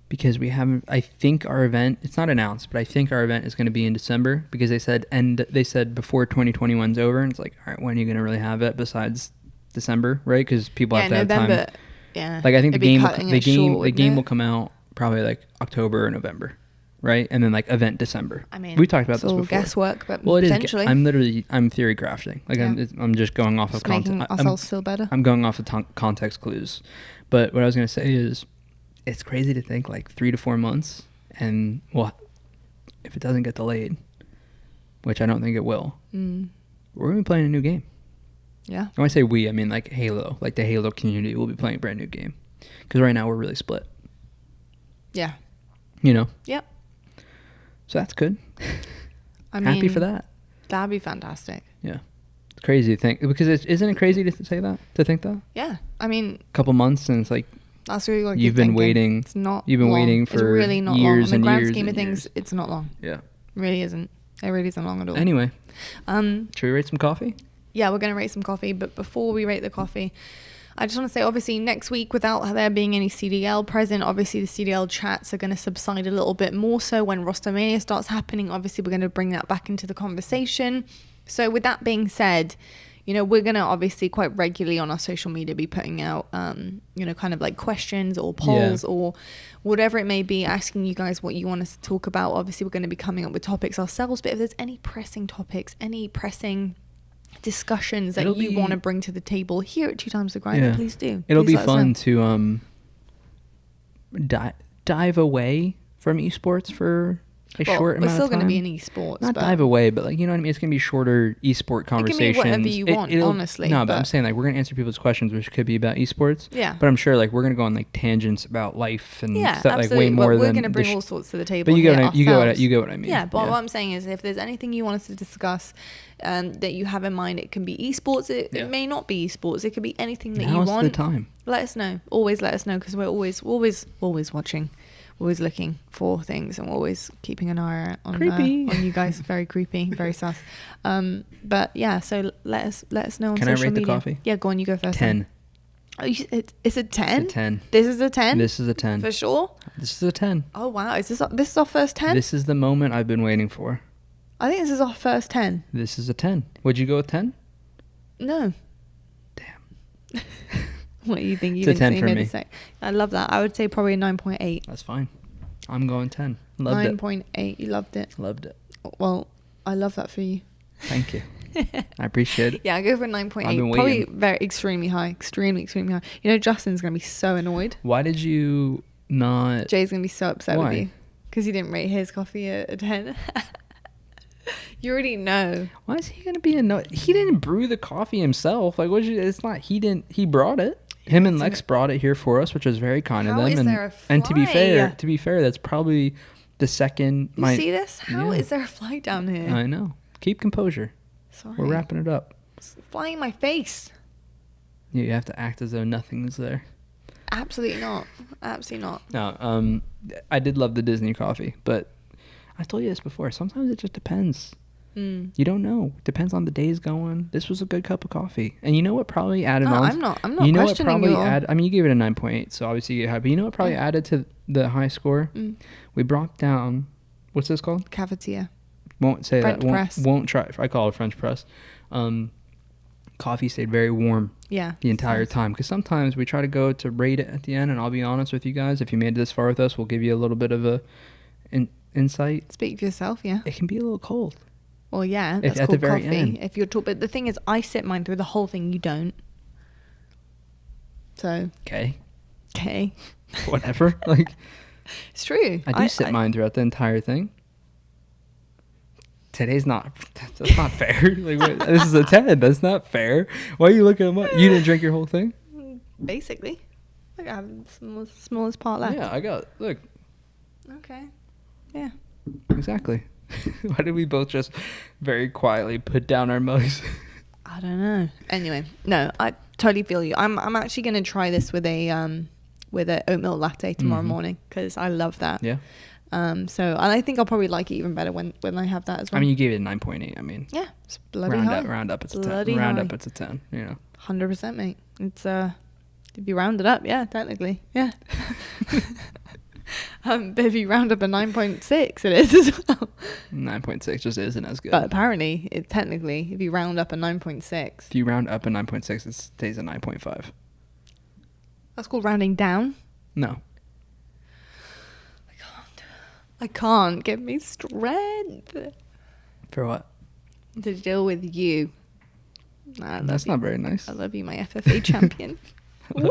Speaker 2: because I think our event, it's not announced, but I think our event is going to be in December, because they said before 2021's over, and it's like, all right, when are you going to really have it besides December, right? Because people have to have time. Yeah. Like I think the game will come out probably like October or November. Right, and then like event December. I mean, we talked about this before.
Speaker 1: Guesswork, but potentially.
Speaker 2: I'm theory crafting. Like I'm just going off of context.
Speaker 1: Making ourselves feel better.
Speaker 2: I'm going off of context clues. But what I was gonna say is, it's crazy to think like 3 to 4 months, and if it doesn't get delayed, which I don't think it will, we're gonna be playing a new game. Yeah. When I say we, I mean like Halo, like the Halo community will be playing a brand new game, because right now we're really split. Yeah. Yep. So that's good. I'm happy for that.
Speaker 1: That'd be fantastic.
Speaker 2: Yeah. It's crazy to think, because isn't it crazy to think that?
Speaker 1: Yeah. I mean,
Speaker 2: a couple months, and it's like, that's really what you've been waiting.
Speaker 1: It's not
Speaker 2: You've been
Speaker 1: long.
Speaker 2: waiting for
Speaker 1: it's really not
Speaker 2: years
Speaker 1: long. In the grand
Speaker 2: years
Speaker 1: scheme of things,
Speaker 2: years.
Speaker 1: It's not long.
Speaker 2: Yeah.
Speaker 1: It really isn't. It really isn't long at all.
Speaker 2: Anyway. Should we rate some coffee?
Speaker 1: Yeah, we're going to rate some coffee. But before we rate the coffee, I just want to say, obviously, next week, without there being any CDL present, obviously the CDL chats are going to subside a little bit more. So when Rostermania starts happening, obviously we're going to bring that back into the conversation. So with that being said, we're going to obviously quite regularly on our social media be putting out, kind of like questions or polls or whatever it may be, asking you guys what you want us to talk about. Obviously, we're going to be coming up with topics ourselves. But if there's any pressing topics, any pressing discussions that you want to bring to the table here at 2XTheGrind, please do.
Speaker 2: It'll be fun to dive away from esports for a short amount
Speaker 1: It's still
Speaker 2: of time.
Speaker 1: going to be an esports.
Speaker 2: Not
Speaker 1: but
Speaker 2: dive away, but like, you know what I mean? It's going to be shorter esport conversations.
Speaker 1: It can be whatever you want, honestly.
Speaker 2: No, but I'm saying like we're going to answer people's questions, which could be about esports.
Speaker 1: Yeah.
Speaker 2: But I'm sure like we're going to go on like tangents about life and stuff
Speaker 1: absolutely.
Speaker 2: like way more
Speaker 1: we're
Speaker 2: than
Speaker 1: going to bring all sorts to the table.
Speaker 2: But you get
Speaker 1: here
Speaker 2: what I mean.
Speaker 1: Yeah, but what I'm saying is, if there's anything you want us to discuss that you have in mind, it can be esports. It may not be esports. It could be anything that you want.
Speaker 2: Now's the time.
Speaker 1: Let us know. Always let us know, because we're always watching. Always looking for things, and we're always keeping an eye on you guys. Very creepy, very sus. But yeah, so let us know on
Speaker 2: Can
Speaker 1: social
Speaker 2: I rate
Speaker 1: media.
Speaker 2: the coffee?
Speaker 1: Yeah, go on, you go first.
Speaker 2: 10.
Speaker 1: It's a 10?
Speaker 2: It's a 10.
Speaker 1: This is a 10?
Speaker 2: This is a 10.
Speaker 1: For sure?
Speaker 2: This is a 10.
Speaker 1: Oh wow, this is our first 10?
Speaker 2: This is the moment I've been waiting for.
Speaker 1: I think this is our first 10.
Speaker 2: This is a 10. Would you go with 10?
Speaker 1: No.
Speaker 2: Damn.
Speaker 1: What do you think?
Speaker 2: It's a 10 for me.
Speaker 1: I love that. I would say probably a 9.8.
Speaker 2: That's fine. I'm going 10. Loved it.
Speaker 1: 9.8. You loved it.
Speaker 2: Loved it.
Speaker 1: Well, I love that for you.
Speaker 2: Thank you. I appreciate it.
Speaker 1: Yeah, I go for 9.8. Probably very extremely high. Extremely high. You know, Justin's going to be so annoyed.
Speaker 2: Why did you not...
Speaker 1: Jay's going to be so upset
Speaker 2: Why?
Speaker 1: with you. Because you didn't rate his coffee a 10. You already know.
Speaker 2: Why is he going to be annoyed? He didn't brew the coffee himself. Like, it's not... He brought it. Him and Lex brought it here for us, which was very kind of them.
Speaker 1: How is there a fly?
Speaker 2: And to be fair, that's probably the second...
Speaker 1: You see this? How is there a fly down here?
Speaker 2: I know. Keep composure.
Speaker 1: Sorry.
Speaker 2: We're wrapping it up.
Speaker 1: It's flying in my face.
Speaker 2: You have to act as though nothing's there.
Speaker 1: Absolutely not. Absolutely not.
Speaker 2: No, I did love the Disney coffee, but I told you this before. Sometimes it just depends. You don't know. Depends on the day's going. This was a good cup of coffee. And you know what probably added on?
Speaker 1: I'm not
Speaker 2: you know
Speaker 1: questioning
Speaker 2: what probably I mean, you gave it a 9.8, so obviously you had, but you know what probably added to the high score? We brought down, what's this called?
Speaker 1: Cafetiere.
Speaker 2: Won't say
Speaker 1: French
Speaker 2: that.
Speaker 1: press.
Speaker 2: Won't try. I call it French press. Coffee stayed very warm.
Speaker 1: Yeah.
Speaker 2: The entire time. Because sometimes we try to go to rate it at the end, and I'll be honest with you guys, if you made it this far with us, we'll give you a little bit of a insight.
Speaker 1: Speak for yourself, yeah.
Speaker 2: It can be a little cold.
Speaker 1: Well, yeah, that's
Speaker 2: at
Speaker 1: called
Speaker 2: the very
Speaker 1: coffee.
Speaker 2: end.
Speaker 1: If you're but the thing is, I sip mine through the whole thing. You don't. So.
Speaker 2: Okay.
Speaker 1: Whatever.
Speaker 2: Like.
Speaker 1: It's true.
Speaker 2: I do sip mine throughout the entire thing. Today's not. That's not fair. Like, wait, this is a 10. That's not fair. Why are you looking at my? You didn't drink your whole thing.
Speaker 1: Basically, like I have the smallest part left.
Speaker 2: Yeah, I got. Look.
Speaker 1: Okay. Yeah.
Speaker 2: Exactly. Why did we both just very quietly put down our mugs?
Speaker 1: I don't know. Anyway, no, I totally feel you. I'm actually gonna try this with a oat milk latte tomorrow morning, because I love that.
Speaker 2: Yeah.
Speaker 1: So and I think I'll probably like it even better when I have that as well.
Speaker 2: I mean, you gave it a 9.8. I mean.
Speaker 1: Yeah, it's bloody high.
Speaker 2: Round up, it's a 10.
Speaker 1: Bloody
Speaker 2: Round
Speaker 1: high.
Speaker 2: up, it's a 10. You know.
Speaker 1: 100%, mate. It's if you round it up, yeah, technically, yeah. But if you round up a 9.6, it is as well.
Speaker 2: 9.6 just isn't as good.
Speaker 1: But apparently, it technically, if you round up a 9.6,
Speaker 2: if you round up a 9.6, it stays at 9.5.
Speaker 1: That's called rounding down.
Speaker 2: No.
Speaker 1: I can't. Give me strength.
Speaker 2: For what?
Speaker 1: To deal with you.
Speaker 2: That's not very nice.
Speaker 1: I love you, my FFA champion. Woo!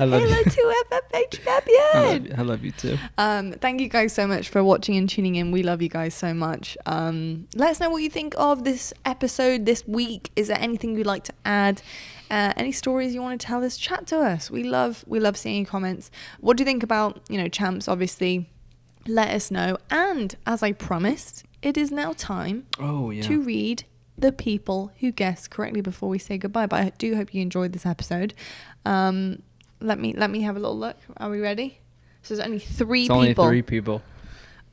Speaker 2: I love
Speaker 1: Hello
Speaker 2: you.
Speaker 1: to FFA champion.
Speaker 2: I love you too.
Speaker 1: Thank you guys so much for watching and tuning in. We love you guys so much. Let us know what you think of this episode this week. Is there anything you'd like to add? Any stories you want to tell us? Chat to us. We love seeing your comments. What do you think about, champs? Obviously, let us know. And as I promised, it is now time to read the people who guessed correctly before we say goodbye. But I do hope you enjoyed this episode. Let me have a little look. Are we ready? So there's only three people.
Speaker 2: Only 3 people.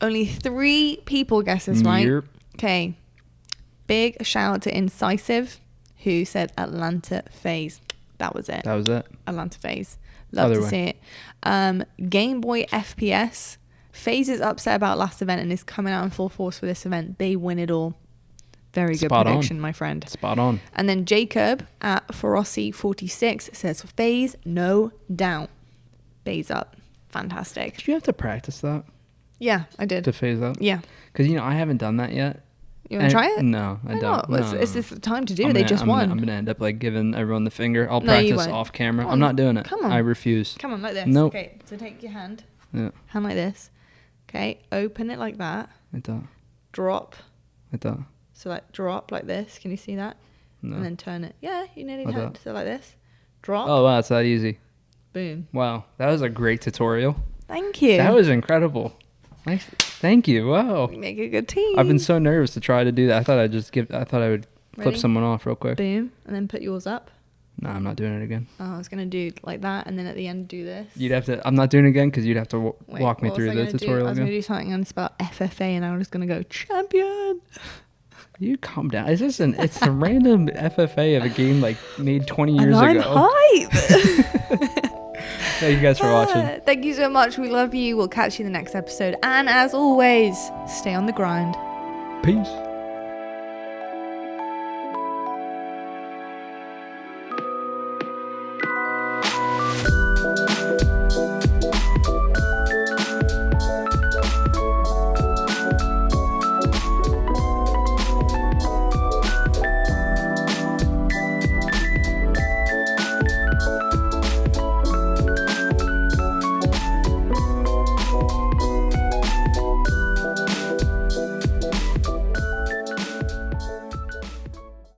Speaker 1: Only 3 people guessed this, right?
Speaker 2: Yep.
Speaker 1: Okay. Big shout out to Incisive, who said Atlanta Phase. That was it. Atlanta Phase. Love to see it. Game Boy FPS. FaZe is upset about last event and is coming out in full force for this event. They win it all. Very good prediction, my friend.
Speaker 2: Spot on.
Speaker 1: And then Jacob at Ferossi46 says, FaZe, no doubt. FaZe up. Fantastic.
Speaker 2: Did you have to practice that?
Speaker 1: Yeah, I did.
Speaker 2: To phase up?
Speaker 1: Yeah.
Speaker 2: Because, I haven't done that yet.
Speaker 1: You want to try it?
Speaker 2: No, I don't. No,
Speaker 1: It's the time to do it. They just won.
Speaker 2: I'm going to end up giving everyone the finger. I'll practice off camera. I'm not doing it.
Speaker 1: Come on.
Speaker 2: I refuse.
Speaker 1: Come on, like this.
Speaker 2: Nope.
Speaker 1: Okay, so take your hand.
Speaker 2: Yeah.
Speaker 1: Hand like this. Okay, open it like that.
Speaker 2: Like that.
Speaker 1: Drop.
Speaker 2: Like that.
Speaker 1: So like drop like this. Can you see that?
Speaker 2: No.
Speaker 1: And then turn it. Yeah, you nearly
Speaker 2: Like
Speaker 1: turned.
Speaker 2: that.
Speaker 1: So like this. Drop.
Speaker 2: Oh, wow. It's that easy.
Speaker 1: Boom.
Speaker 2: Wow. That was a great tutorial.
Speaker 1: Thank you.
Speaker 2: That was incredible. Nice. Thank you. Wow.
Speaker 1: We make a good team.
Speaker 2: I've been so nervous to try to do that. I thought I would flip
Speaker 1: Ready?
Speaker 2: someone off real quick.
Speaker 1: Boom. And then put yours up.
Speaker 2: No, I'm not doing it again.
Speaker 1: Oh, I was going to do like that. And then at the end do this.
Speaker 2: I'm not doing it again because you'd have to
Speaker 1: Wait,
Speaker 2: walk me
Speaker 1: what
Speaker 2: through
Speaker 1: was I
Speaker 2: the
Speaker 1: gonna
Speaker 2: tutorial
Speaker 1: do? I was going to
Speaker 2: again.
Speaker 1: do something and spell FFA and I was going to go champion.
Speaker 2: You calm down. It's a random FFA of a game like made 20 years
Speaker 1: and I'm
Speaker 2: ago.
Speaker 1: hype.
Speaker 2: Thank you guys for watching.
Speaker 1: Thank you so much. We love you. We'll catch you in the next episode. And as always, stay on the grind.
Speaker 2: Peace.